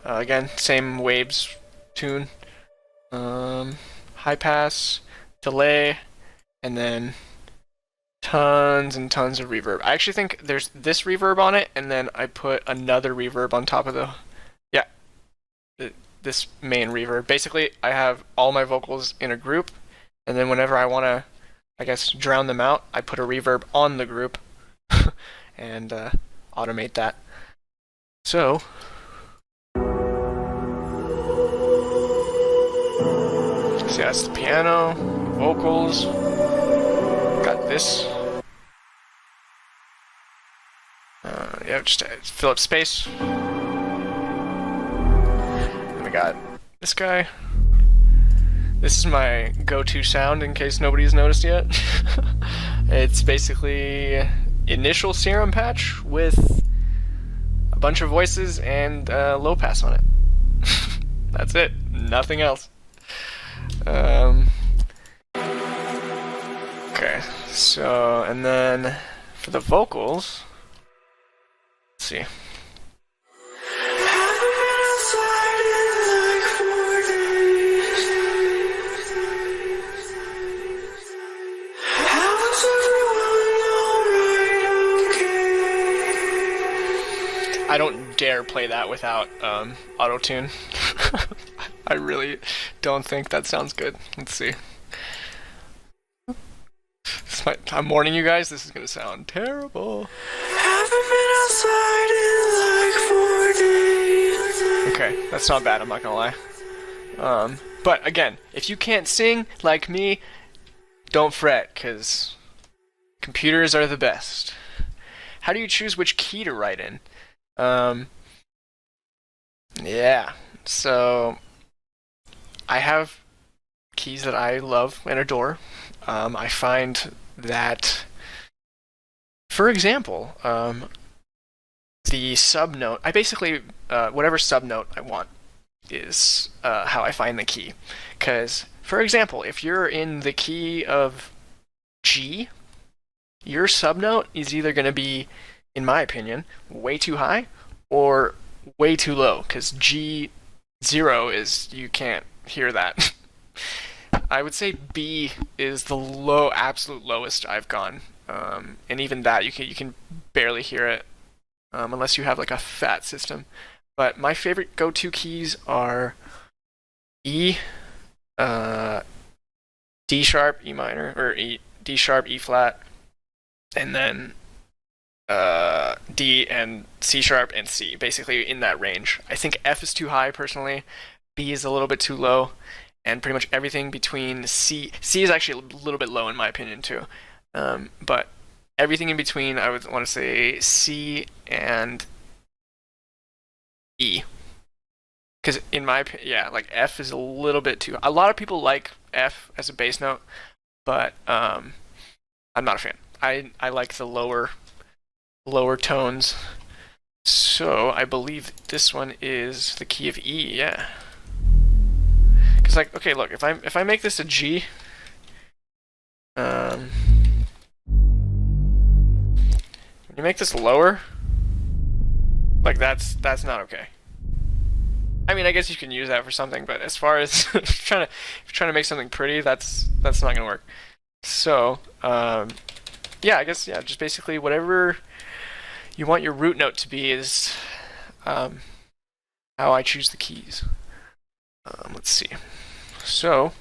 Again, same waves tune. High pass, delay, and then tons and tons of reverb. I actually think there's this reverb on it, and then I put another reverb on top of this main reverb. Basically, I have all my vocals in a group, and then whenever I want to, I guess, drown them out, I put a reverb on the group and automate that. So that's the piano, vocals. Got this. Just to fill up space. And we got this guy. This is my go-to sound in case nobody's noticed yet. It's basically initial serum patch with a bunch of voices and low pass on it. That's it. Nothing else. Okay, so, and then for the vocals, let's see. I don't dare play that without auto-tune. I really don't think that sounds good. Let's see. I'm warning you guys, this is gonna sound terrible. Okay, that's not bad, I'm not gonna lie. But again, if you can't sing like me, don't fret, because computers are the best. How do you choose which key to write in? Yeah, so I have keys that I love and adore. I find that, for example, the subnote, I basically, whatever subnote I want is how I find the key. Because, for example, if you're in the key of G, your subnote is either going to be, in my opinion, way too high or way too low. Because G0 is, you can't hear that. I would say B is the absolute lowest I've gone, and even that you can barely hear it unless you have like a fat system. But my favorite go-to keys are E, D sharp, E minor, or D sharp, E flat, and then D and C sharp and C, basically in that range. I think F is too high personally, B is a little bit too low, and pretty much everything between C is actually a little bit low in my opinion too. But everything in between, I would want to say C and E. Because in my opinion, yeah, like F is a little bit too. A lot of people like F as a bass note, but I'm not a fan. I like the lower tones. So I believe this one is the key of E, yeah. Cause like, okay, look, if I make this a G, when you make this lower, like that's not okay. I mean, I guess you can use that for something, but as far as if you're trying to make something pretty, that's not gonna work. So, yeah, I guess yeah, just basically whatever you want your root note to be is how I choose the keys. Let's see. So.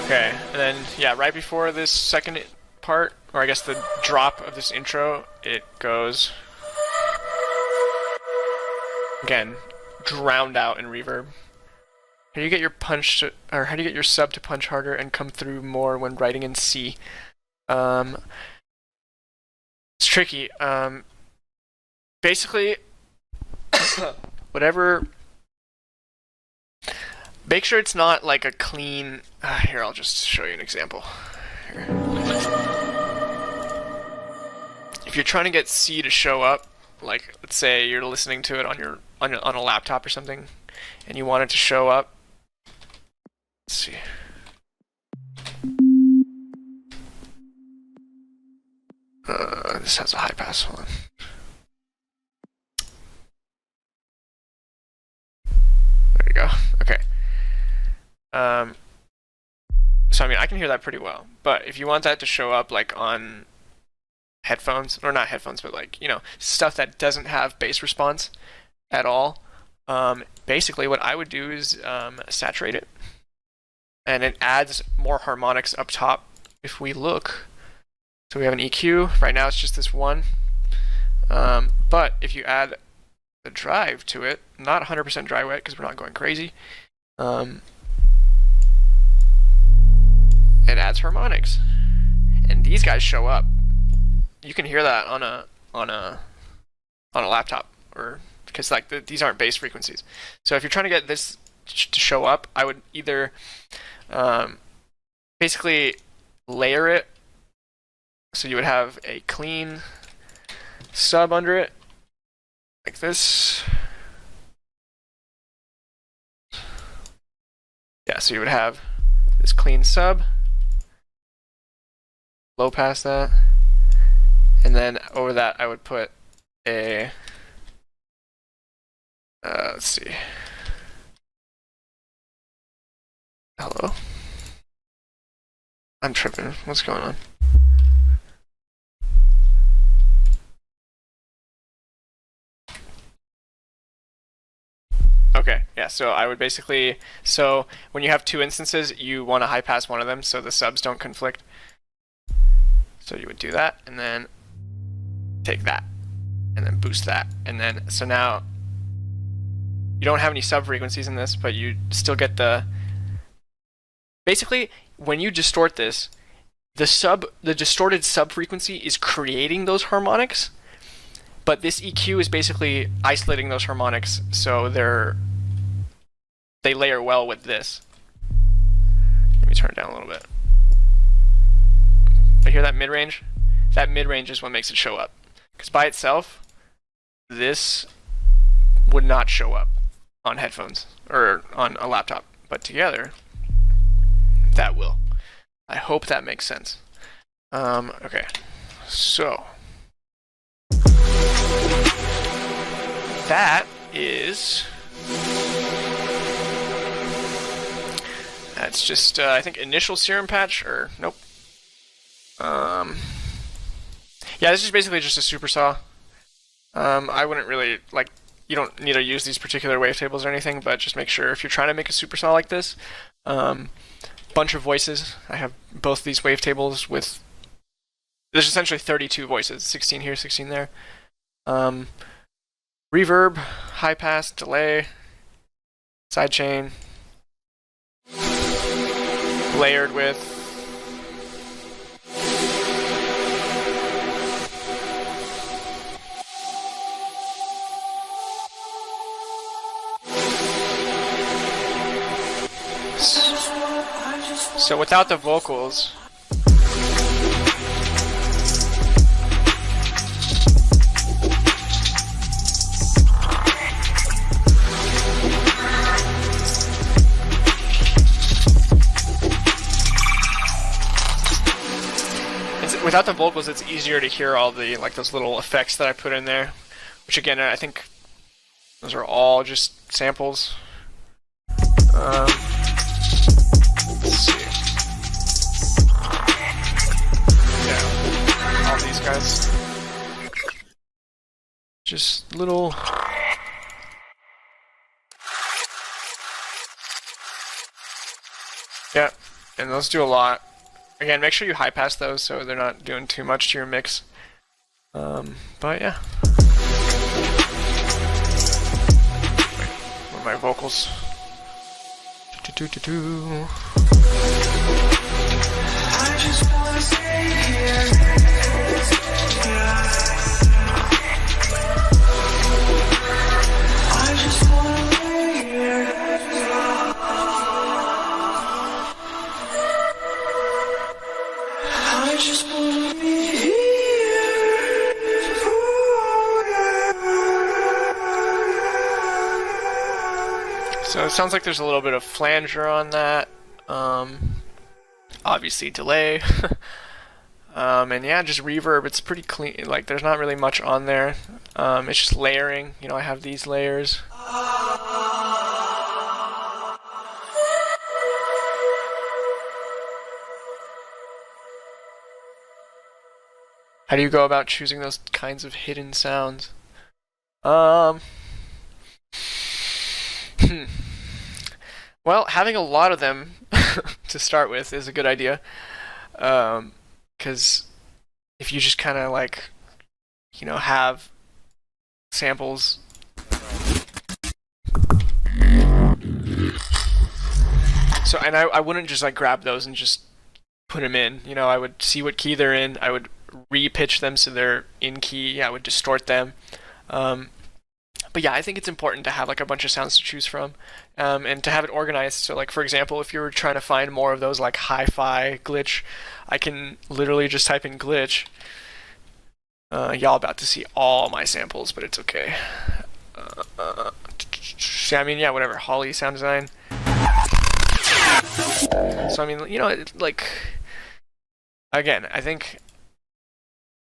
Okay, and then, yeah, right before this second part, or I guess the drop of this intro, it goes, again, drowned out in reverb. How do you get your punch to, or how do you get your sub to punch harder and come through more when writing in C? It's tricky. Basically, whatever. Make sure it's not like a clean. Here, I'll just show you an example. Here. If you're trying to get C to show up, like let's say you're listening to it on a laptop or something, and you want it to show up. Let's see. This has a high pass. Hold on. There you go. Okay. So I mean, I can hear that pretty well, but if you want that to show up like on headphones, or not headphones, but like, you know, stuff that doesn't have bass response at all, basically what I would do is saturate it, and it adds more harmonics up top. If we look, so we have an EQ, right now it's just this one, but if you add the drive to it, not 100% dry wet because we're not going crazy, it adds harmonics, and these guys show up. You can hear that on a laptop, or because like these aren't bass frequencies. So if you're trying to get this to show up, I would either basically layer it, so you would have a clean sub under it, like this. Yeah, so you would have this clean sub, low pass that, and then over that I would put a, let's see, hello? I'm tripping, what's going on? Okay, yeah, so I would basically, so when you have two instances, you want to high pass one of them so the subs don't conflict. So you would do that, and then take that, and then boost that, and then, so now you don't have any sub frequencies in this, but you still get the, basically, when you distort this, the distorted sub frequency is creating those harmonics, but this EQ is basically isolating those harmonics, so they layer well with this. Let me turn it down a little bit. I hear that mid-range? That mid-range is what makes it show up. Because by itself, this would not show up on headphones or on a laptop, but together, that will. I hope that makes sense. Okay, so that is, that's just I think initial serum patch, or nope. Yeah, this is basically just a supersaw. I wouldn't really, like, you don't need to use these particular wavetables or anything, but just make sure if you're trying to make a supersaw like this, bunch of voices. I have both these wavetables with, there's essentially 32 voices, 16 here, 16 there. Reverb, high pass, delay, sidechain, layered with So without the vocals, it's easier to hear all the like those little effects that I put in there, which again I think those are all just samples. Let's see. Yeah, all these guys. Just little. Yeah, and those do a lot. Again, make sure you high pass those so they're not doing too much to your mix. But yeah. Wait, what are my vocals? Do-do-do-do. I just wanna stay here. I just wanna lay here. I just wanna be here. So it sounds like there's a little bit of flanger on that. Obviously delay. And yeah, just reverb. It's pretty clean. Like there's not really much on there. It's just layering. You know, I have these layers. How do you go about choosing those kinds of hidden sounds? Well, having a lot of them to start with is a good idea. Because if you just kind of like, you know, have samples. So, and I wouldn't just like grab those and just put them in. You know, I would see what key they're in. I would re-pitch them so they're in key. I would distort them. But yeah, I think it's important to have like a bunch of sounds to choose from, and to have it organized. So like, for example, if you were trying to find more of those like hi-fi glitch, I can literally just type in glitch. Y'all about to see all my samples, but it's okay. I mean, yeah, whatever. Holly sound design. So I mean, you know, like, again, I think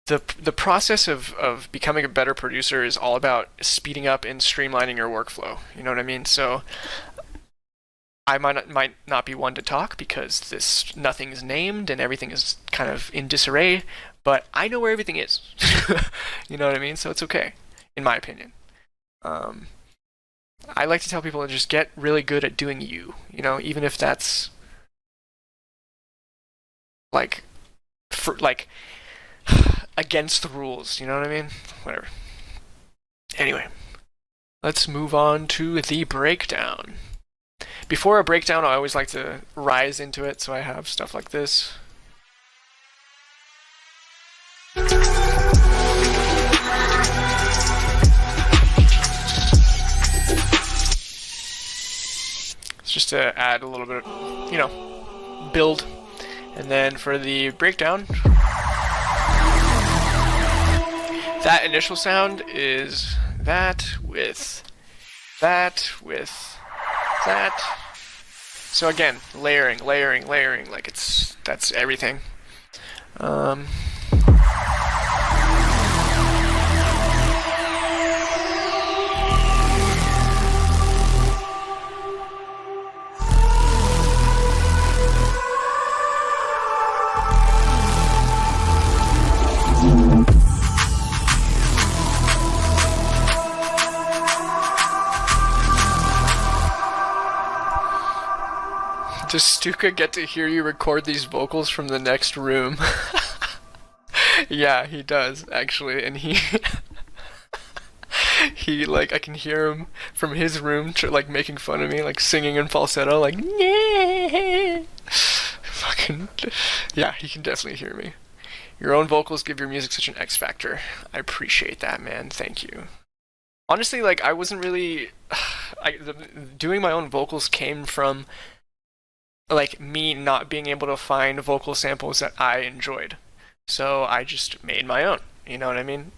the process of becoming a better producer is all about speeding up and streamlining your workflow. You know what I mean? So I might not be one to talk because nothing's named and everything is kind of in disarray, but I know where everything is. You know what I mean? So it's okay, in my opinion. I like to tell people to just get really good at doing you. You know, even if that's like against the rules, you know what I mean? Whatever. Anyway, let's move on to the breakdown. Before a breakdown, I always like to rise into it, so I have stuff like this. It's just to add a little bit of, you know, build. And then for the breakdown, that initial sound is that with that with that. So again, layering, like that's everything. Does Stuka get to hear you record these vocals from the next room? Yeah, he does, actually, and he like, I can hear him from his room, like, making fun of me, like, singing in falsetto, like, yeah. Fucking, yeah, he can definitely hear me. Your own vocals give your music such an X factor. I appreciate that, man, thank you. Honestly, like, I wasn't really, doing my own vocals came from like me not being able to find vocal samples that I enjoyed. So I just made my own. You know what I mean?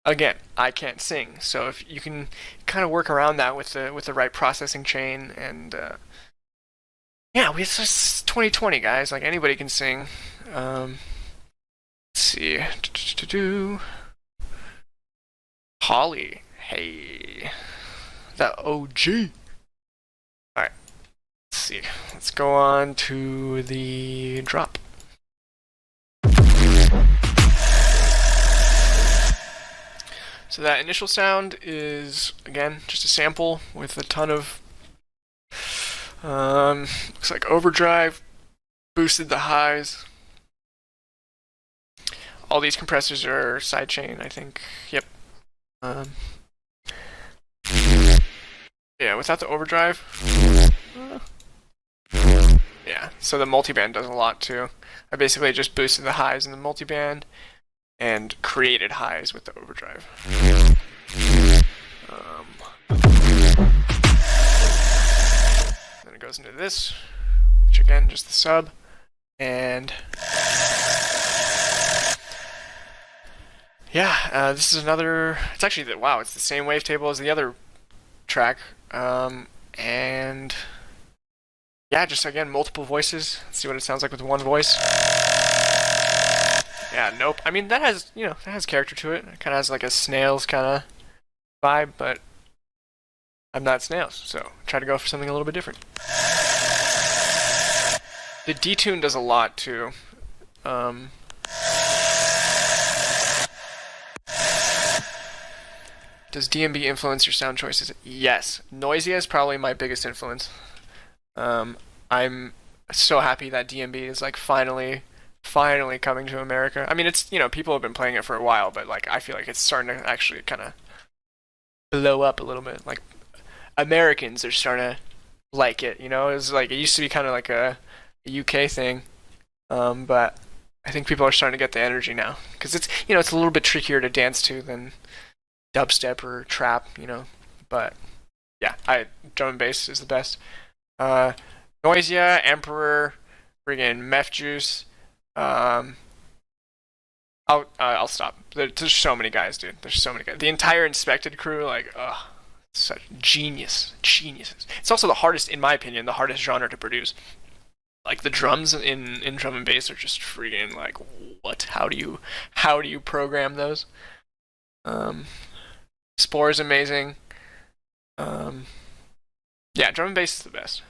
Again, I can't sing, so if you can kind of work around that with the right processing chain, and yeah, it's just 2020, guys. Like anybody can sing. Let's see. Holly, hey, that OG. All right, let's see. Let's go on to the drop. So that initial sound is, again, just a sample with a ton of, looks like overdrive, boosted the highs. All these compressors are sidechain, I think. Yep. Yeah, without the overdrive. Yeah, so the multiband does a lot too. I basically just boosted the highs in the multiband and created highs with the overdrive. Then it goes into this, which again, just the sub, and yeah, this is another. It's actually wow, it's the same wavetable as the other track, and yeah, just again multiple voices. Let's see what it sounds like with one voice. Yeah, nope. I mean, that has, that has character to it. It kind of has like a Snails kind of vibe, but I'm not Snails, so try to go for something a little bit different. The detune does a lot too. Does DMB influence your sound choices? Yes. Noisia is probably my biggest influence. I'm so happy that DMB is like finally coming to America. I mean, it's, people have been playing it for a while, but like I feel like it's starting to actually kind of blow up a little bit. Like Americans are starting to like it, It's like it used to be kind of like a UK thing, but I think people are starting to get the energy now because it's it's a little bit trickier to dance to than dubstep or trap, But yeah, drum and bass is the best. Noisia, Emperor, friggin' Meth Juice. I'll stop. There's so many guys, dude. There's so many guys. The entire Inspected crew, like, such geniuses. It's also the hardest, in my opinion, the hardest genre to produce. Like the drums in drum and bass are just freaking like, what? How do you program those? Spore is amazing. Yeah, drum and bass is the best.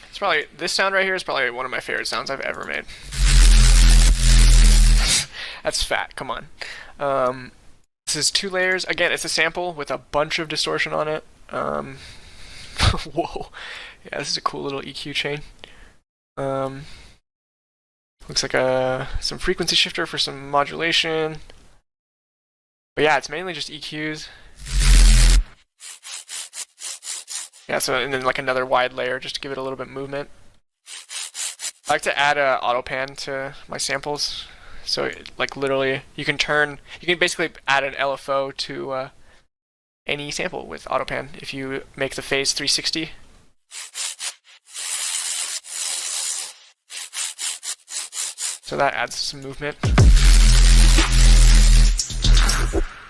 It's probably, this sound right here is probably one of my favorite sounds I've ever made. That's fat, come on. This is 2 layers. Again, it's a sample with a bunch of distortion on it. Whoa. Yeah, this is a cool little EQ chain. Looks like some frequency shifter for some modulation. But yeah, it's mainly just EQs. Yeah, so and then like another wide layer just to give it a little bit of movement. I like to add a auto pan to my samples. So like literally you can basically add an LFO to any sample with auto pan if you make the phase 360. So that adds some movement.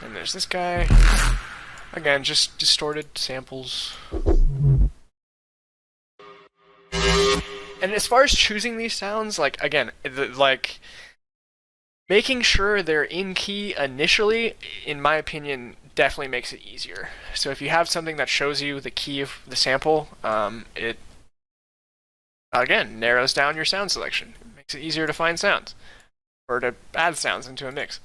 And there's this guy. Again, just distorted samples. And as far as choosing these sounds, like again, like making sure they're in key initially, in my opinion, definitely makes it easier. So if you have something that shows you the key of the sample, it again narrows down your sound selection. It makes it easier to find sounds or to add sounds into a mix.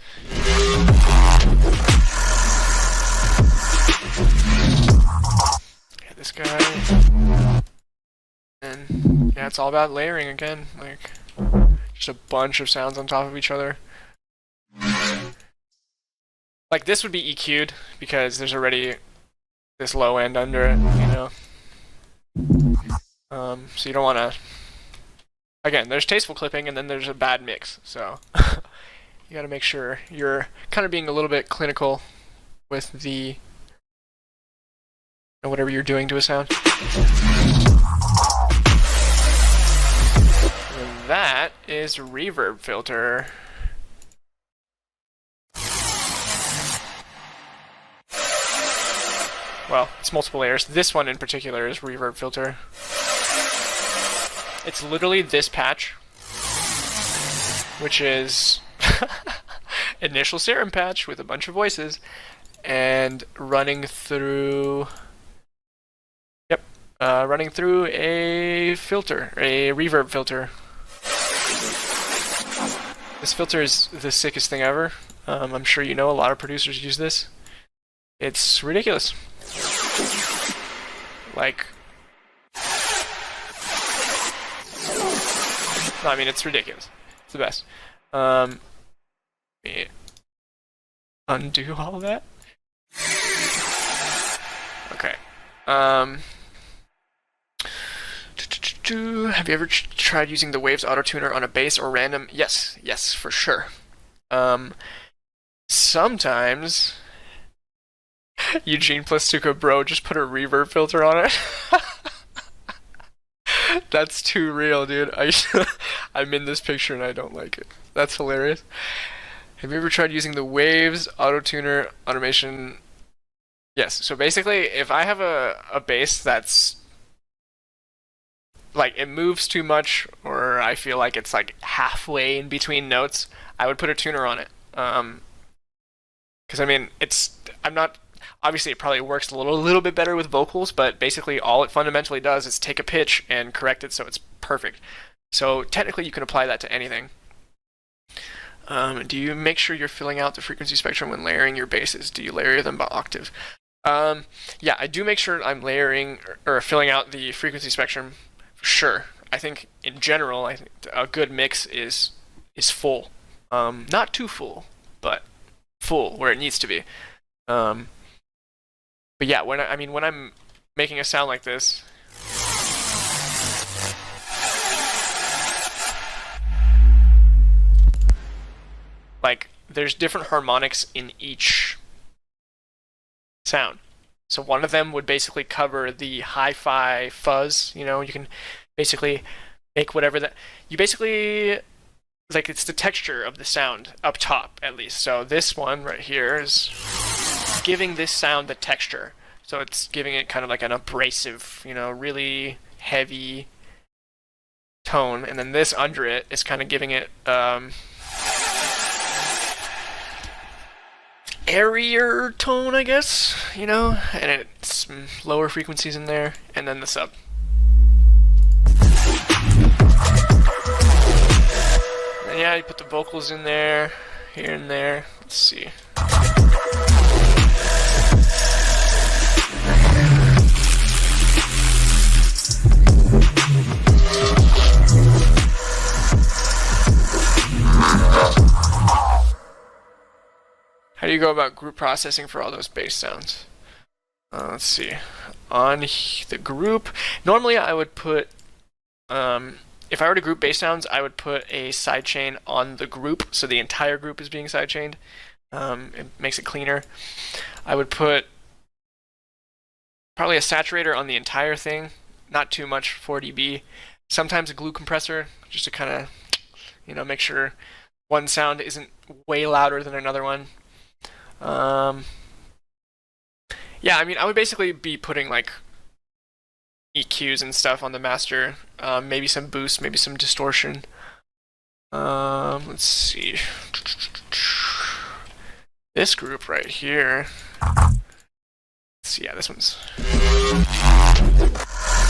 Yeah, this guy. And yeah, it's all about layering again, like just a bunch of sounds on top of each other. Like this would be EQ'd because there's already this low end under it, So you don't want to. Again, there's tasteful clipping and then there's a bad mix, so you got to make sure you're kind of being a little bit clinical with the whatever you're doing to a sound. And that is reverb filter. Well, it's multiple layers. This one in particular is reverb filter. It's literally this patch, which is initial serum patch with a bunch of voices, and running through, running through a filter, a reverb filter. This filter is the sickest thing ever. I'm sure you know a lot of producers use this. It's ridiculous. Like, no, I mean, it's ridiculous. It's the best. Let me undo all of that. Okay. Have you ever tried using the Waves auto tuner on a bass or random? Yes, for sure. Sometimes Eugene plus Tuca bro just put a reverb filter on it. That's too real, dude. I'm in this picture and I don't like it. That's hilarious. Have you ever tried using the Waves auto tuner automation? Yes. So basically, if I have a bass that's like it moves too much, or I feel like it's like halfway in between notes, I would put a tuner on it. Because I mean, I'm not. Obviously, it probably works a little bit better with vocals, but basically all it fundamentally does is take a pitch and correct it so it's perfect. So technically, you can apply that to anything. Do you make sure you're filling out the frequency spectrum when layering your basses? Do you layer them by octave? Yeah, I do make sure I'm layering or filling out the frequency spectrum for sure. I think in general, I think a good mix is full. Not too full, but full where it needs to be. But yeah, when I'm making a sound like this, like there's different harmonics in each sound. So one of them would basically cover the hi-fi fuzz. You know, you can basically make whatever that you basically like. It's the texture of the sound up top, at least. So this one right here is giving this sound the texture. So it's giving it kind of like an abrasive, you know, really heavy tone. And then this under it is kind of giving it airier tone, I guess, you know? And it's lower frequencies in there. And then the sub. And yeah, you put the vocals in there, here and there. Let's see. How do you go about group processing for all those bass sounds? Let's see. On the group, normally I would put, if I were to group bass sounds, I would put a sidechain on the group, so the entire group is being sidechained. It makes it cleaner. I would put probably a saturator on the entire thing, not too much, 4 dB. Sometimes a glue compressor, just to kind of, you know, make sure one sound isn't way louder than another one. Yeah, I mean, I would basically be putting like EQs and stuff on the master, maybe some boost, maybe some distortion. Let's see. This group right here. Let's see, yeah, this one's.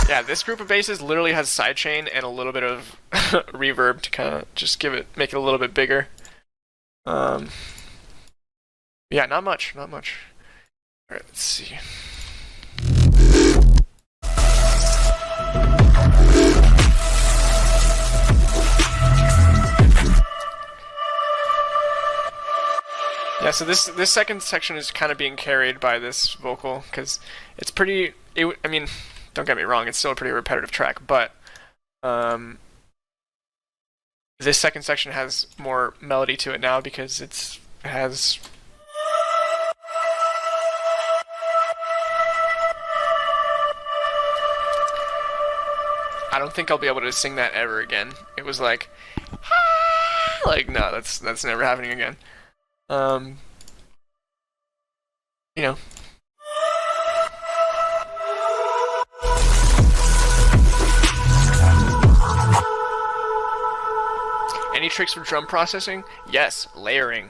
Yeah, this group of basses literally has sidechain and a little bit of reverb to kind of just make it a little bit bigger. Yeah, not much. Alright, let's see. Yeah, so this second section is kind of being carried by this vocal, because it's pretty, I mean, don't get me wrong, it's still a pretty repetitive track, but this second section has more melody to it now because it has I don't think I'll be able to sing that ever again. It was like, like no, that's never happening again. Um, you know. Any tricks for drum processing? Yes, layering,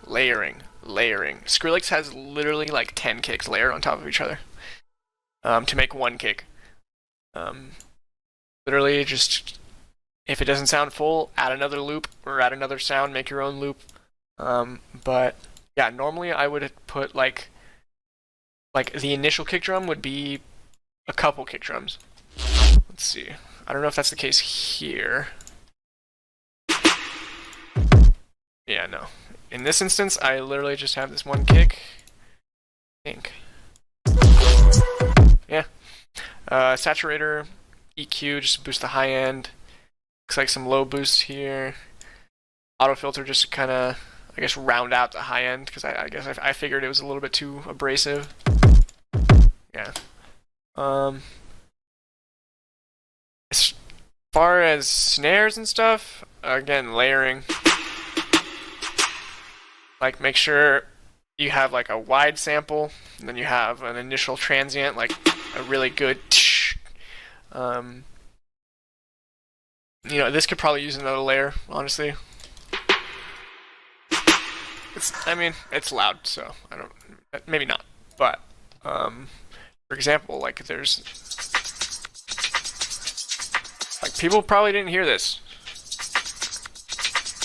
layering, layering. Skrillex has literally like 10 kicks layered on top of each other to make one kick. Literally just, if it doesn't sound full, add another loop or add another sound, make your own loop. But yeah, normally I would put like the initial kick drum would be a couple kick drums. Let's see. I don't know if that's the case here. Yeah, no. In this instance, I literally just have this one kick. I think. Yeah. Saturator, EQ, just to boost the high end. Looks like some low boosts here. Auto filter just to kind of, I guess, round out the high end, because I guess I figured it was a little bit too abrasive. Yeah. As far as snares and stuff, again, layering. Like, make sure you have like a wide sample, and then you have an initial transient, like a really good. You know, this could probably use another layer, honestly. I mean, it's loud, so I don't. Maybe not, but for example, like there's like people probably didn't hear this,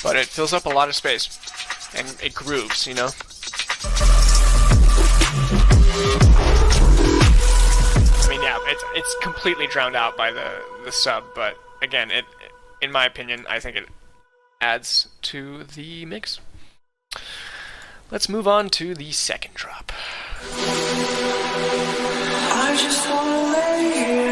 but it fills up a lot of space. And it grooves, you know? I mean, yeah, it's completely drowned out by the sub, but again, in my opinion, I think it adds to the mix. Let's move on to the second drop. I just wanna lay here.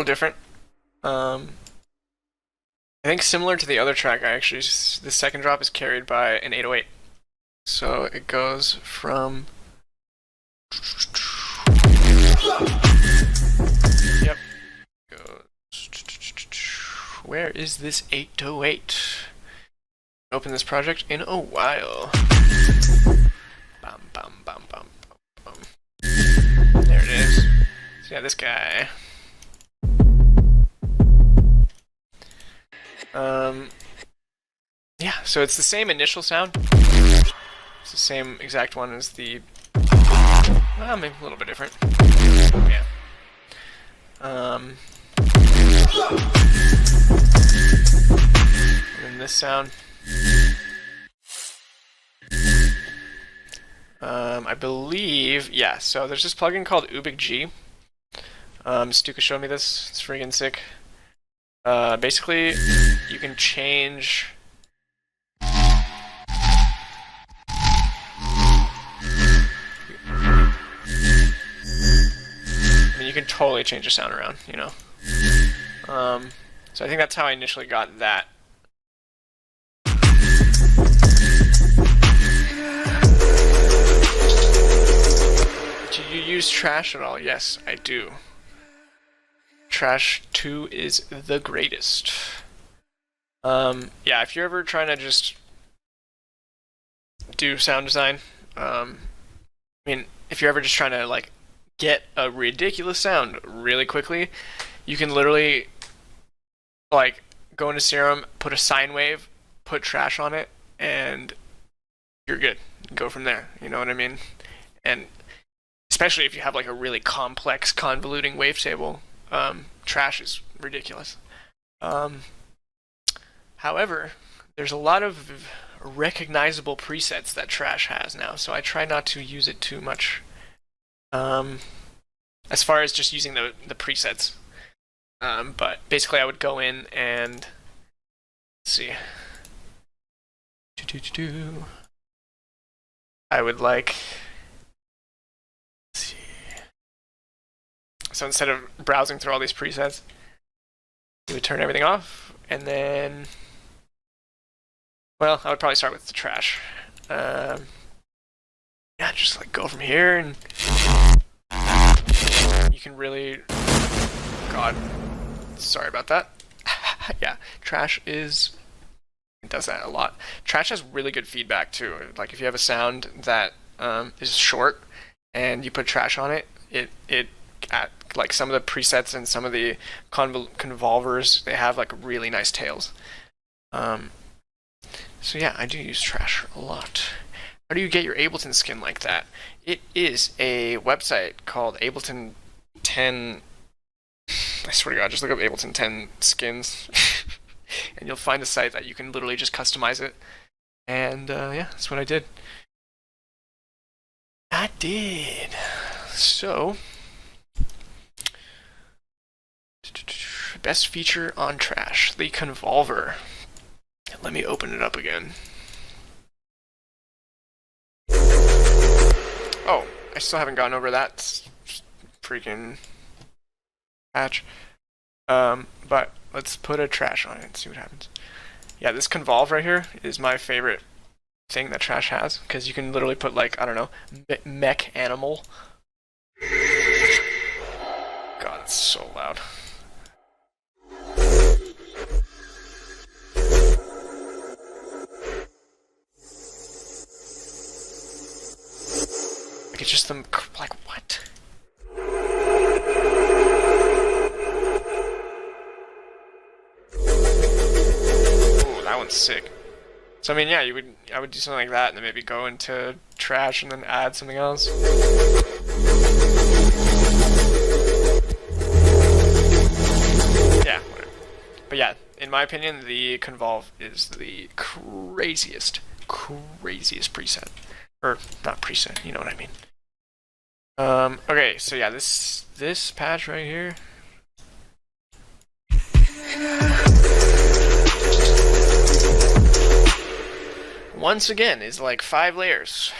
Different. I think similar to the other track, the second drop is carried by an 808. So it goes from. Yep. Where is this 808? Open this project in a while. Bum, bum, bum, bum, bum. There it is. So yeah, this guy. Yeah, so it's the same initial sound. It's the same exact one as the... Well, maybe a little bit different. Yeah. And then this sound. I believe... Yeah, so there's this plugin called Ubik G. Stuka showed me this. It's friggin' sick. Basically, you can change... I mean, you can totally change the sound around, you know? So I think that's how I initially got that. Do you use Trash at all? Yes, I do. Trash 2 is the greatest. Yeah, if you're ever trying to just do sound design, I mean, if you're ever just trying to like get a ridiculous sound really quickly, you can literally like go into Serum, put a sine wave, put Trash on it, and you're good. go from there. You know what I mean? And especially if you have like a really complex convoluting wavetable, trash is ridiculous. However, there's a lot of recognizable presets that trash has now, so I try not to use it too much. As far as just using the presets. But basically I would go in and let's see. I would like, let's see. So instead of browsing through all these presets, you would turn everything off, and then, well, I would probably start with the trash. Yeah, just like go from here, and you can really, God, sorry about that. Yeah, trash is, it does that a lot. Trash has really good feedback too. Like if you have a sound that is short and you put trash on it, like some of the presets and some of the convolvers, they have like really nice tails. So yeah, I do use trash a lot. How do you get your Ableton skin like that? It is a website called Ableton 10. I swear to God, just look up Ableton 10 skins, and you'll find a site that you can literally just customize it. And yeah, that's what I did. So, best feature on trash, the convolver. Let me open it up again. Oh, I still haven't gotten over that freaking patch. But let's put a trash on it and see what happens. Yeah, this convolve right here is my favorite thing that trash has, because you can literally put like, I don't know, mech animal. God, it's so loud. Like it's just them, like what? Ooh, that one's sick. So I mean, yeah, I would do something like that, and then maybe go into trash and then add something else. Yeah, whatever. But yeah, in my opinion, the convolve is the craziest preset, or not preset. You know what I mean? Okay, so yeah, this patch right here. Once again, is like 5 layers.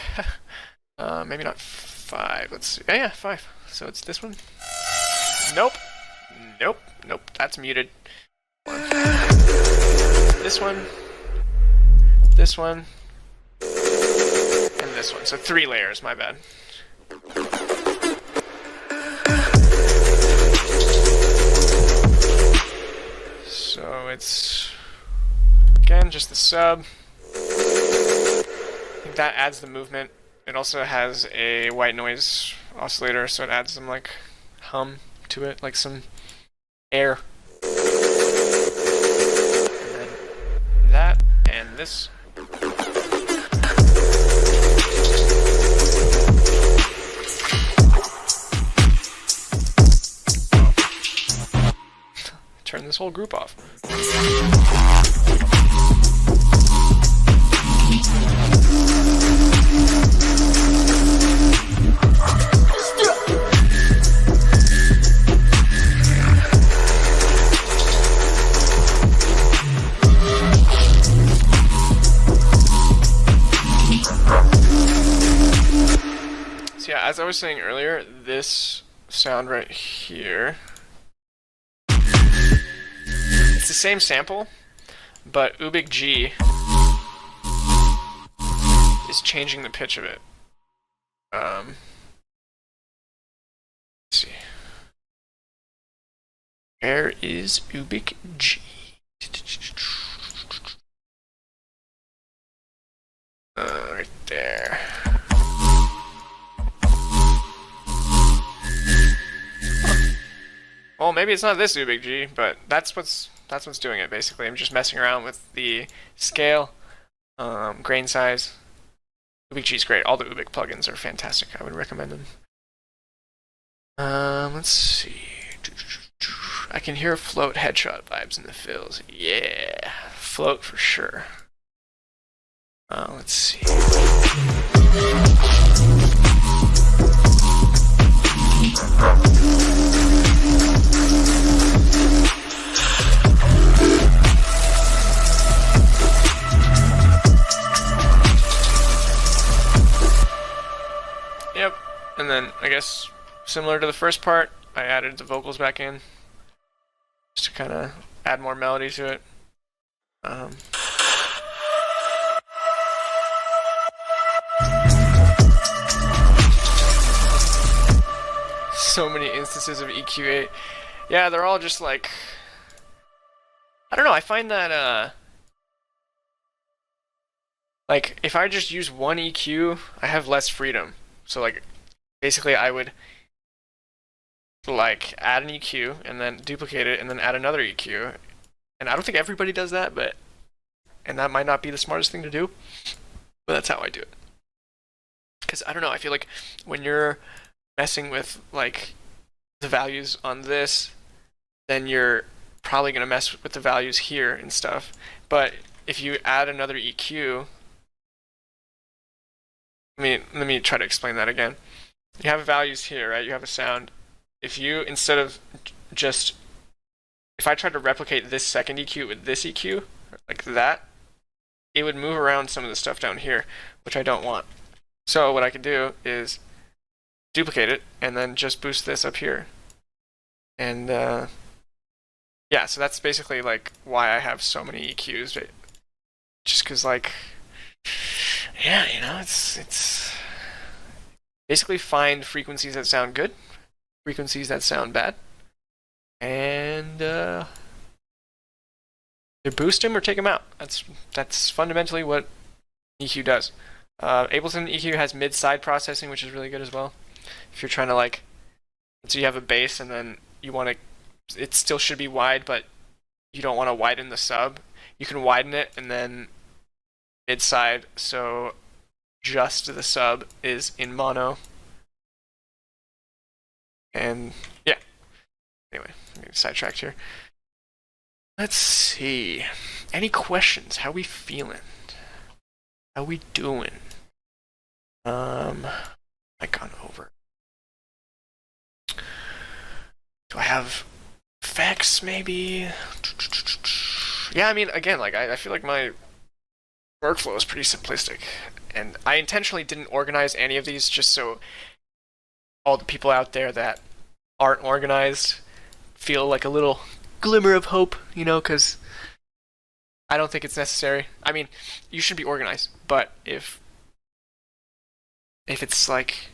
Maybe not 5. Let's see. Yeah, 5. So it's this one. Nope. Nope. Nope. That's muted. This one. This one. And this one. So 3 layers. My bad. So it's again just the sub. I think that adds the movement. It also has a white noise oscillator, so it adds some like hum to it, like some air. And then that and this. Turn this whole group off. So yeah, as I was saying earlier, this sound right here, it's the same sample, but Ubik G is changing the pitch of it. Let's see. Where is Ubik G? Right there. Well, maybe it's not this Ubik G, but that's what's doing it. Basically, I'm just messing around with the scale, grain size, Ubik G is great. All the Ubik plugins are fantastic. I would recommend them. Let's see. I can hear float headshot vibes in the fills. Yeah, float for sure. Let's see. Yep, and then I guess similar to the first part, I added the vocals back in just to kind of add more melody to it. So many instances of EQ8. Yeah, they're all just like, I don't know, I find that like if I just use one EQ, I have less freedom. So like basically I would like add an EQ and then duplicate it and then add another EQ. And I don't think everybody does that, and that might not be the smartest thing to do, but that's how I do it. Because I don't know, I feel like when you're messing with like the values on this, then you're probably going to mess with the values here and stuff. But if you add another EQ, let me try to explain that again. You have values here, right? You have a sound. If you, instead of just, if I tried to replicate this second EQ with this EQ, like that, it would move around some of the stuff down here, which I don't want. So what I can do is duplicate it and then just boost this up here. And yeah, so that's basically like why I have so many EQs. Just because like, yeah, you know, it's basically find frequencies that sound good, frequencies that sound bad, and either boost them or take them out. That's fundamentally what EQ does. Ableton EQ has mid-side processing, which is really good as well. If you're trying to like, so you have a bass and then you want to, it still should be wide, but you don't want to widen the sub. You can widen it and then mid-side, so just the sub is in mono. And yeah, anyway, I'm getting sidetracked here. Let's see. Any questions? How we feeling? How we doing? I gone over. Do I have effects maybe? Yeah, I mean, again, like I feel like my workflow is pretty simplistic, and I intentionally didn't organize any of these just so all the people out there that aren't organized feel like a little glimmer of hope, you know, because I don't think it's necessary. I mean, you should be organized, but if it's like,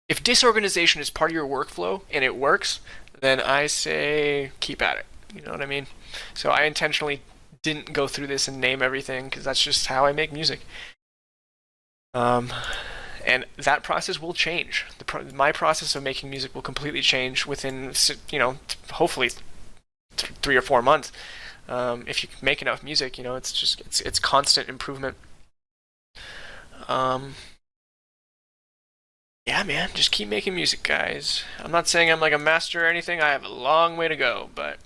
if disorganization is part of your workflow and it works, then I say keep at it. You know what I mean? So I intentionally didn't go through this and name everything because that's just how I make music. And that process will change. My process of making music will completely change within, you know, hopefully 3 or 4 months. If you make enough music, you know, it's just it's constant improvement. Yeah, man, just keep making music, guys. I'm not saying I'm like a master or anything. I have a long way to go, but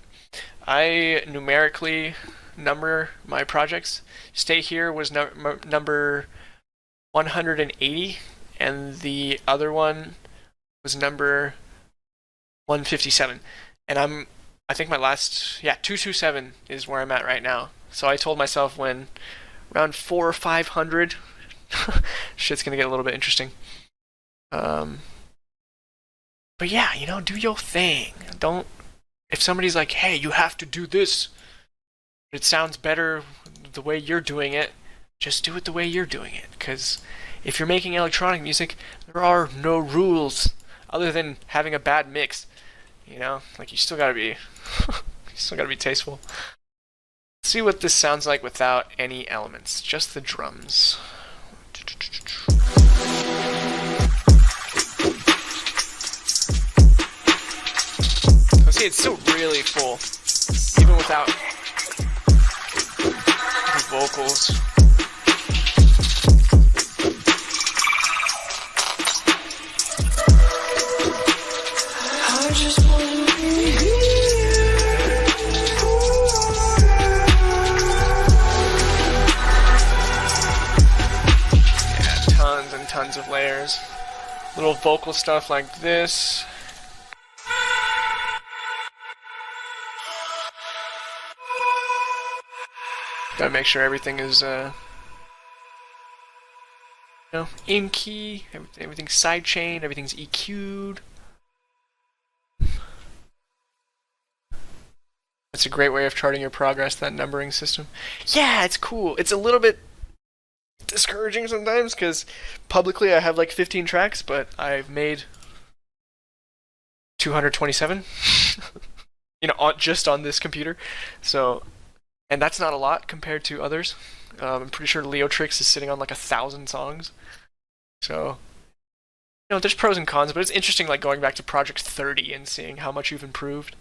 I numerically number my projects. Stay Here was number 180, and the other one was number 157. And I think my last, 227 is where I'm at right now. So I told myself when around 400 or 500, shit's gonna get a little bit interesting. But yeah, you know, do your thing. Don't, if somebody's like, hey, you have to do this, it sounds better the way you're doing it, just do it the way you're doing it. Because if you're making electronic music, there are no rules other than having a bad mix. You know, like you still gotta be, tasteful. Let's see what this sounds like without any elements, just the drums. See, it's still really full, even without the vocals. tons of layers. Little vocal stuff like this. Gotta make sure everything is, in key. Everything's sidechained. Everything's EQ'd. That's a great way of charting your progress, that numbering system. Yeah, it's cool. It's a little bit discouraging sometimes because publicly I have like 15 tracks, but I've made 227. Just on this computer. So, and that's not a lot compared to others. I'm pretty sure Leotrix is sitting on like 1,000 songs. So, there's pros and cons, but it's interesting like going back to Project 30 and seeing how much you've improved.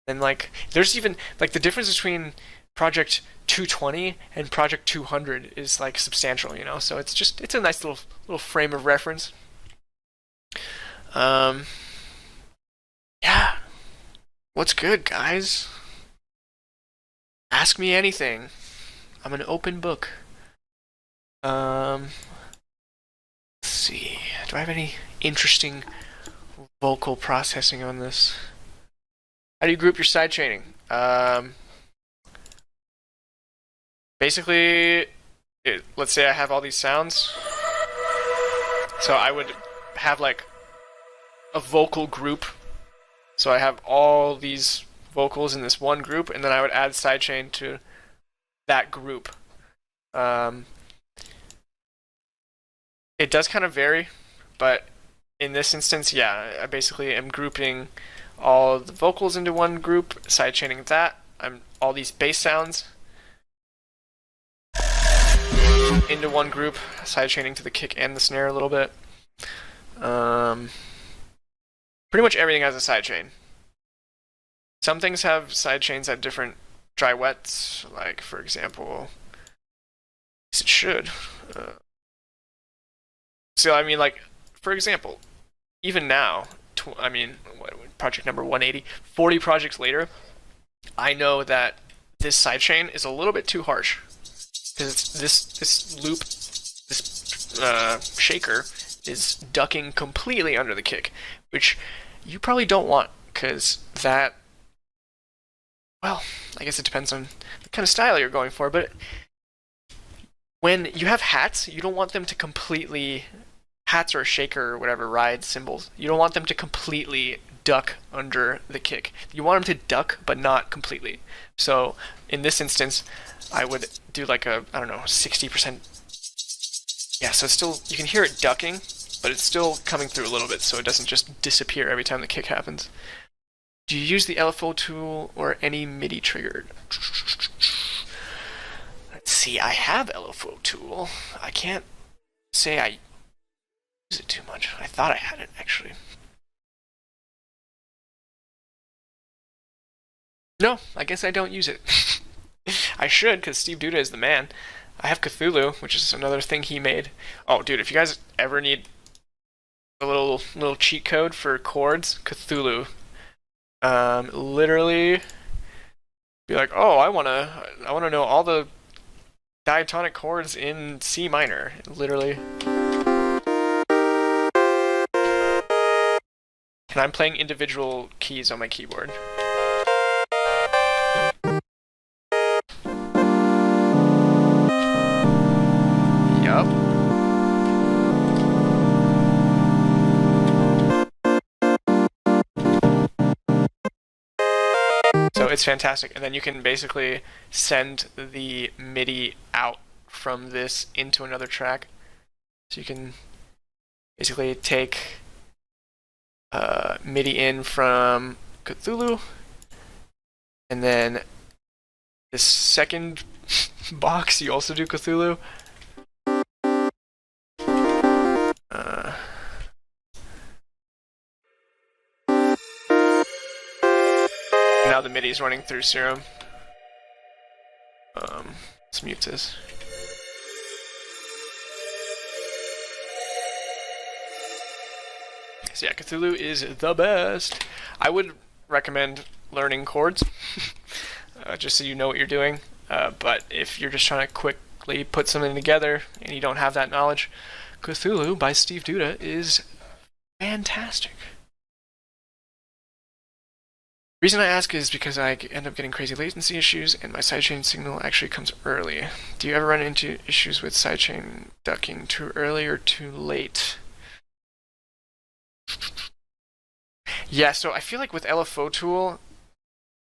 And like, there's even like the difference between Project 220 and Project 200 is like substantial, So it's a nice little frame of reference. Yeah. What's good, guys? Ask me anything. I'm an open book. Let's see. Do I have any interesting vocal processing on this? How do you group your sidechaining? Basically, let's say I have all these sounds. So I would have like a vocal group. So I have all these vocals in this one group, and then I would add sidechain to that group. It does kind of vary, but in this instance, yeah, I basically am grouping all the vocals into one group, sidechaining that. All these bass sounds into one group, sidechaining to the kick and the snare a little bit. Pretty much everything has a sidechain. Some things have sidechains at different dry wets, like for example, it should. So I mean, like for example, even now, project number 180, 40 projects later, I know that this sidechain is a little bit too harsh because this loop, this shaker is ducking completely under the kick, which you probably don't want because that. Well, I guess it depends on the kind of style you're going for, but when you have hats, you don't want them to completely, hats or a shaker or whatever, ride cymbals, you don't want them to completely duck under the kick. You want them to duck, but not completely. So in this instance, I would do like 60%. Yeah, so it's still, you can hear it ducking, but it's still coming through a little bit, so it doesn't just disappear every time the kick happens. Do you use the LFO tool or any MIDI trigger? Let's see, I have LFO tool. I can't say I use it too much. I thought I had it, actually. No, I guess I don't use it. I should, because Steve Duda is the man. I have Cthulhu, which is another thing he made. Oh, dude, if you guys ever need a little cheat code for chords, Cthulhu. Literally be like, oh, I wanna know all the diatonic chords in C minor. Literally. And I'm playing individual keys on my keyboard. Yup. So it's fantastic, and then you can basically send the MIDI out from this into another track. So you can basically take MIDI in from Cthulhu, and then this second box you also do Cthulhu. Now the MIDI is running through Serum. Let's mute this. So yeah, Cthulhu is the best. I would recommend learning chords, just so you know what you're doing. But if you're just trying to quickly put something together and you don't have that knowledge, Cthulhu by Steve Duda is fantastic. The reason I ask is because I end up getting crazy latency issues and my sidechain signal actually comes early. Do you ever run into issues with sidechain ducking too early or too late? Yeah, so I feel like with LFO tool,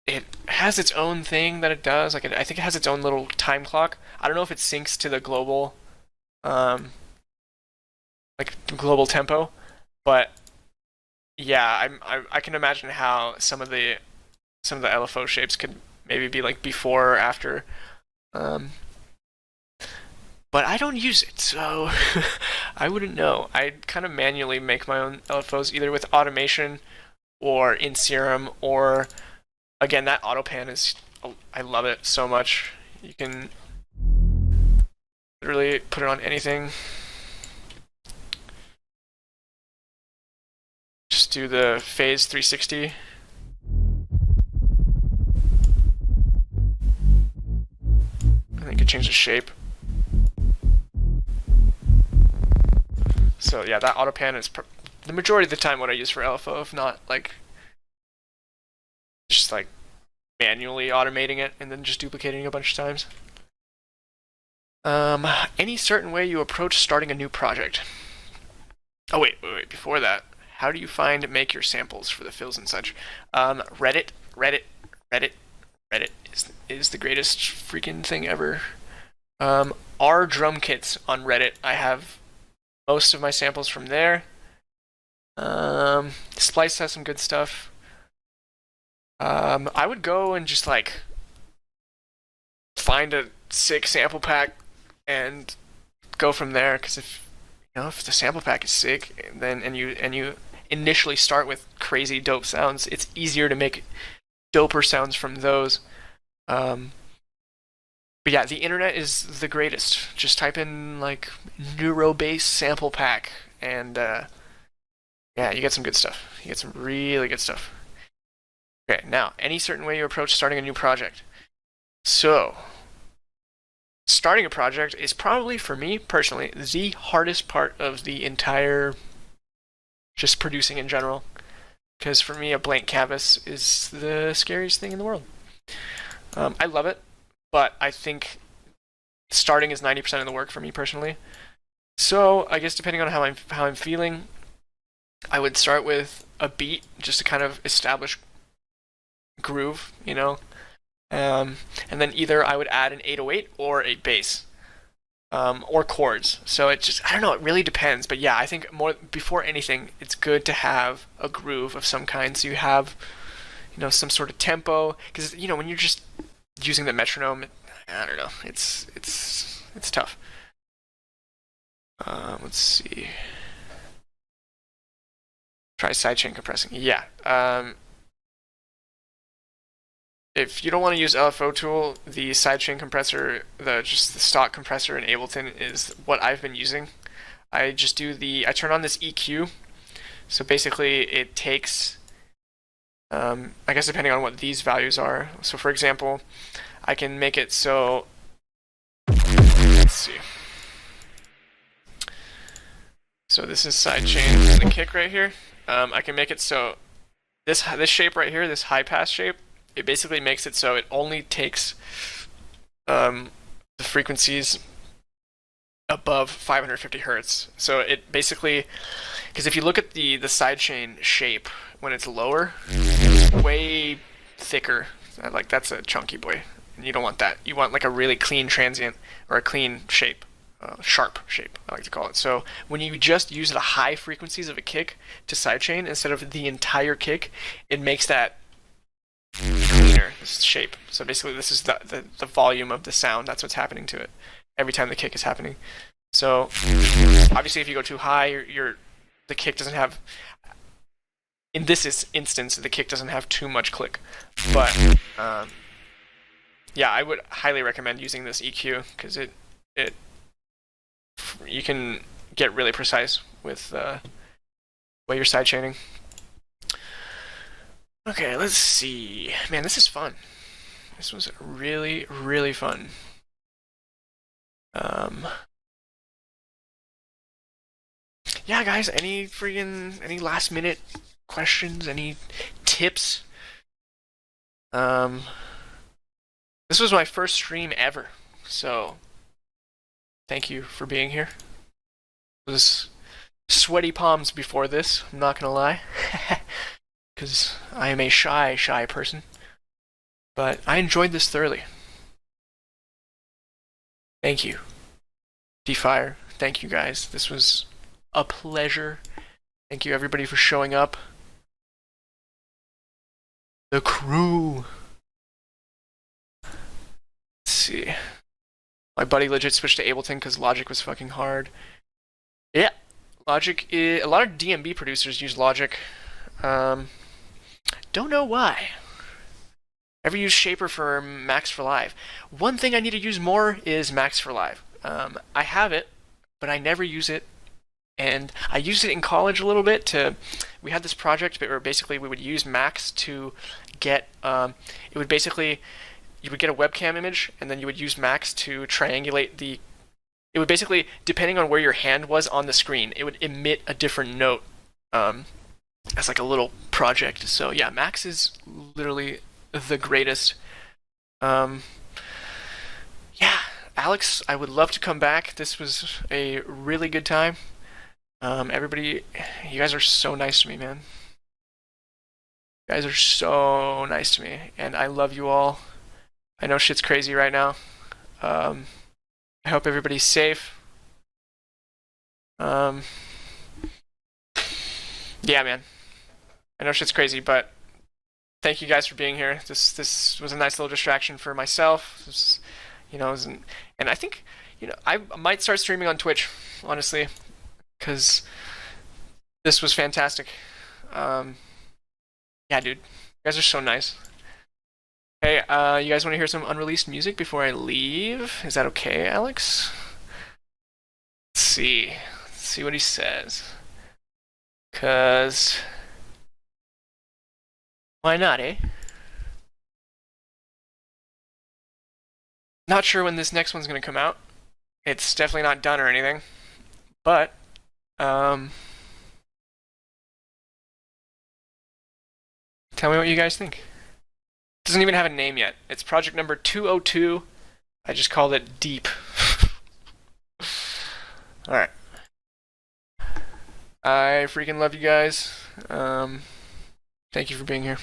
it has its own thing that it does. Like I think it has its own little time clock. I don't know if it syncs to the global, um, like the global tempo, but yeah, I can imagine how some of the LFO shapes could maybe be like before or after. Um, but I don't use it, so I wouldn't know. I kind of manually make my own LFOs either with automation or in Serum or again that auto pan is I love it so much. You can literally put it on anything. Just do the phase 360. I think it change the shape. So yeah, that auto pan is the majority of the time what I use for LFO, if not like just like manually automating it and then just duplicating it a bunch of times. Any certain way you approach starting a new project? Oh wait, before that, how do you make your samples for the fills and such? Reddit, Reddit, Reddit, Reddit is the greatest freaking thing ever. Our drum kits on Reddit, I have most of my samples from there. Splice has some good stuff. I would go and just like find a sick sample pack and go from there. Because if the sample pack is sick, and you initially start with crazy dope sounds, it's easier to make doper sounds from those. But yeah, the internet is the greatest. Just type in like neurobase sample pack, and yeah, you get some good stuff. You get some really good stuff. Okay, now, any certain way you approach starting a new project? So, starting a project is probably, for me personally, the hardest part of the entire just producing in general. Because for me, a blank canvas is the scariest thing in the world. I love it, but I think starting is 90% of the work for me personally. So, I guess depending on how I'm feeling, I would start with a beat just to kind of establish groove, and then either I would add an 808 or a bass, or chords. So I don't know, it really depends. But yeah, I think more before anything, it's good to have a groove of some kind. So you have, some sort of tempo, because when you're just using the metronome, I don't know, it's tough. Let's see. Try sidechain compressing. Yeah. If you don't want to use LFO tool, the sidechain compressor, just the stock compressor in Ableton is what I've been using. I turn on this EQ. So basically it takes, I guess depending on what these values are. So for example, I can make it so, let's see. So this is sidechain, the kick right here. I can make it so this shape right here, this high pass shape, it basically makes it so it only takes the frequencies above 550 hertz. So it basically, because if you look at the sidechain shape when it's lower, it's way thicker. Like that's a chunky boy. And you don't want that. You want like a really clean transient or a clean shape. Sharp shape, I like to call it. So when you just use the high frequencies of a kick to sidechain instead of the entire kick, it makes that cleaner shape. So basically this is the volume of the sound. That's what's happening to it every time the kick is happening. So obviously if you go too high, the kick doesn't have, in this instance, the kick doesn't have too much click. But yeah, I would highly recommend using this EQ because you can get really precise with way you're sidechaining. Okay, let's see. Man, this is fun. This was really, really fun. yeah, guys, any last minute questions, any tips? Um, this was my first stream ever, so thank you for being here. It was sweaty palms before this, I'm not gonna lie, because I am a shy person. But I enjoyed this thoroughly. Thank you. D-Fire, thank you guys. This was a pleasure. Thank you everybody for showing up. The crew. Let's see. My buddy legit switched to Ableton because Logic was fucking hard. Yeah, Logic is, a lot of DMB producers use Logic. Don't know why. Ever use Shaper for Max for Live? One thing I need to use more is Max for Live. I have it, but I never use it. And I used it in college a little bit we had this project where basically we would use Max to get, it would basically, you would get a webcam image and then you would use Max to triangulate it would basically, depending on where your hand was on the screen, it would emit a different note as like a little project. So yeah, Max is literally the greatest. Yeah, Alex, I would love to come back. This was a really good time. Everybody, you guys are so nice to me, man. You guys are so nice to me, and I love you all. I know shit's crazy right now. I hope everybody's safe. Yeah, man. I know shit's crazy, but thank you guys for being here. This was a nice little distraction for myself. This, and I think, I might start streaming on Twitch, honestly, because this was fantastic. Yeah, dude, you guys are so nice. Hey, you guys want to hear some unreleased music before I leave? Is that okay, Alex? Let's see what he says. Cause why not, eh? Not sure when this next one's gonna come out. It's definitely not done or anything. But, tell me what you guys think. It doesn't even have a name yet. It's project number 202. I just called it Deep. Alright. I freaking love you guys. Thank you for being here.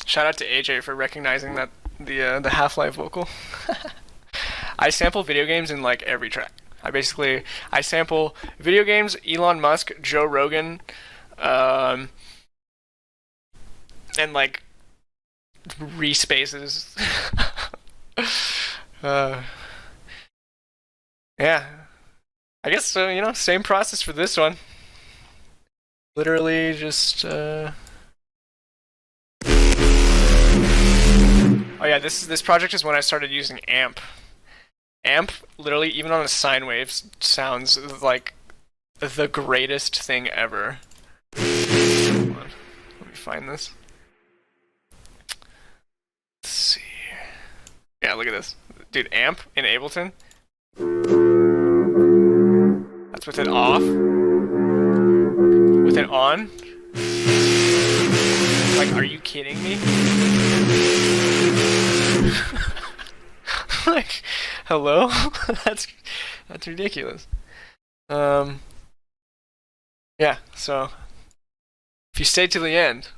Shout out to AJ for recognizing that the Half-Life vocal. I sample video games in like every track. I sample video games, Elon Musk, Joe Rogan, and like Respaces. Uh, yeah. I guess so, same process for this one. Literally just oh yeah, this project is when I started using amp. Amp, literally, even on a sine wave, sounds like the greatest thing ever. Hold on. Let me find this. Let's see. Yeah, look at this. Dude, amp in Ableton. That's with it off. With it on. Like, are you kidding me? Like, hello? that's ridiculous. Yeah, so if you stay to the end,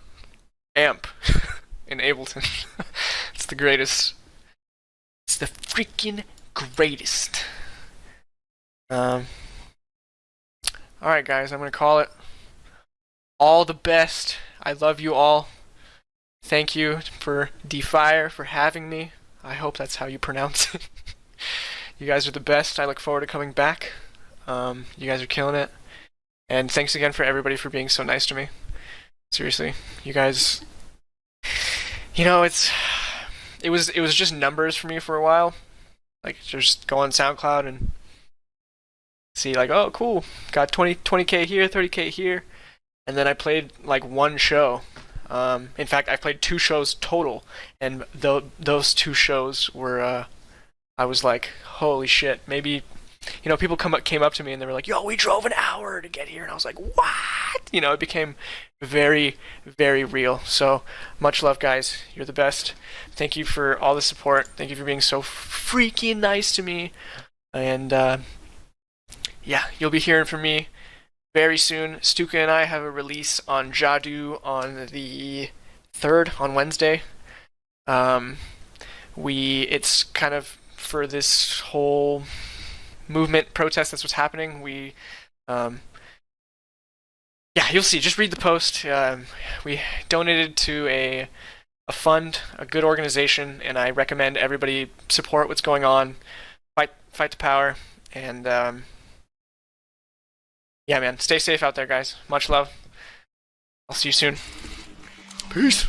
amp in Ableton. It's the greatest. It's the freaking greatest. Alright guys, I'm gonna call it. All the best. I love you all. Thank you for Defire for having me. I hope that's how you pronounce it. You guys are the best. I look forward to coming back. You guys are killing it. And thanks again for everybody for being so nice to me. Seriously, you guys. It was just numbers for me for a while. Like just go on SoundCloud and see like, oh cool, got 20K here, 30K here, and then I played like one show. In fact, I played 2 shows total, and those 2 shows were I was like, holy shit, maybe. People came up to me and they were like, yo, we drove an hour to get here. And I was like, what? It became very, very real. So much love, guys. You're the best. Thank you for all the support. Thank you for being so freaking nice to me. And yeah, you'll be hearing from me very soon. Stuka and I have a release on Jadu on the 3rd, on Wednesday. It's kind of for this whole movement protest that's what's happening. Yeah, you'll see. Just read the post. We donated to a fund, a good organization, and I recommend everybody support what's going on. Fight the power, and yeah, man, stay safe out there, guys. Much love. I'll see you soon. Peace.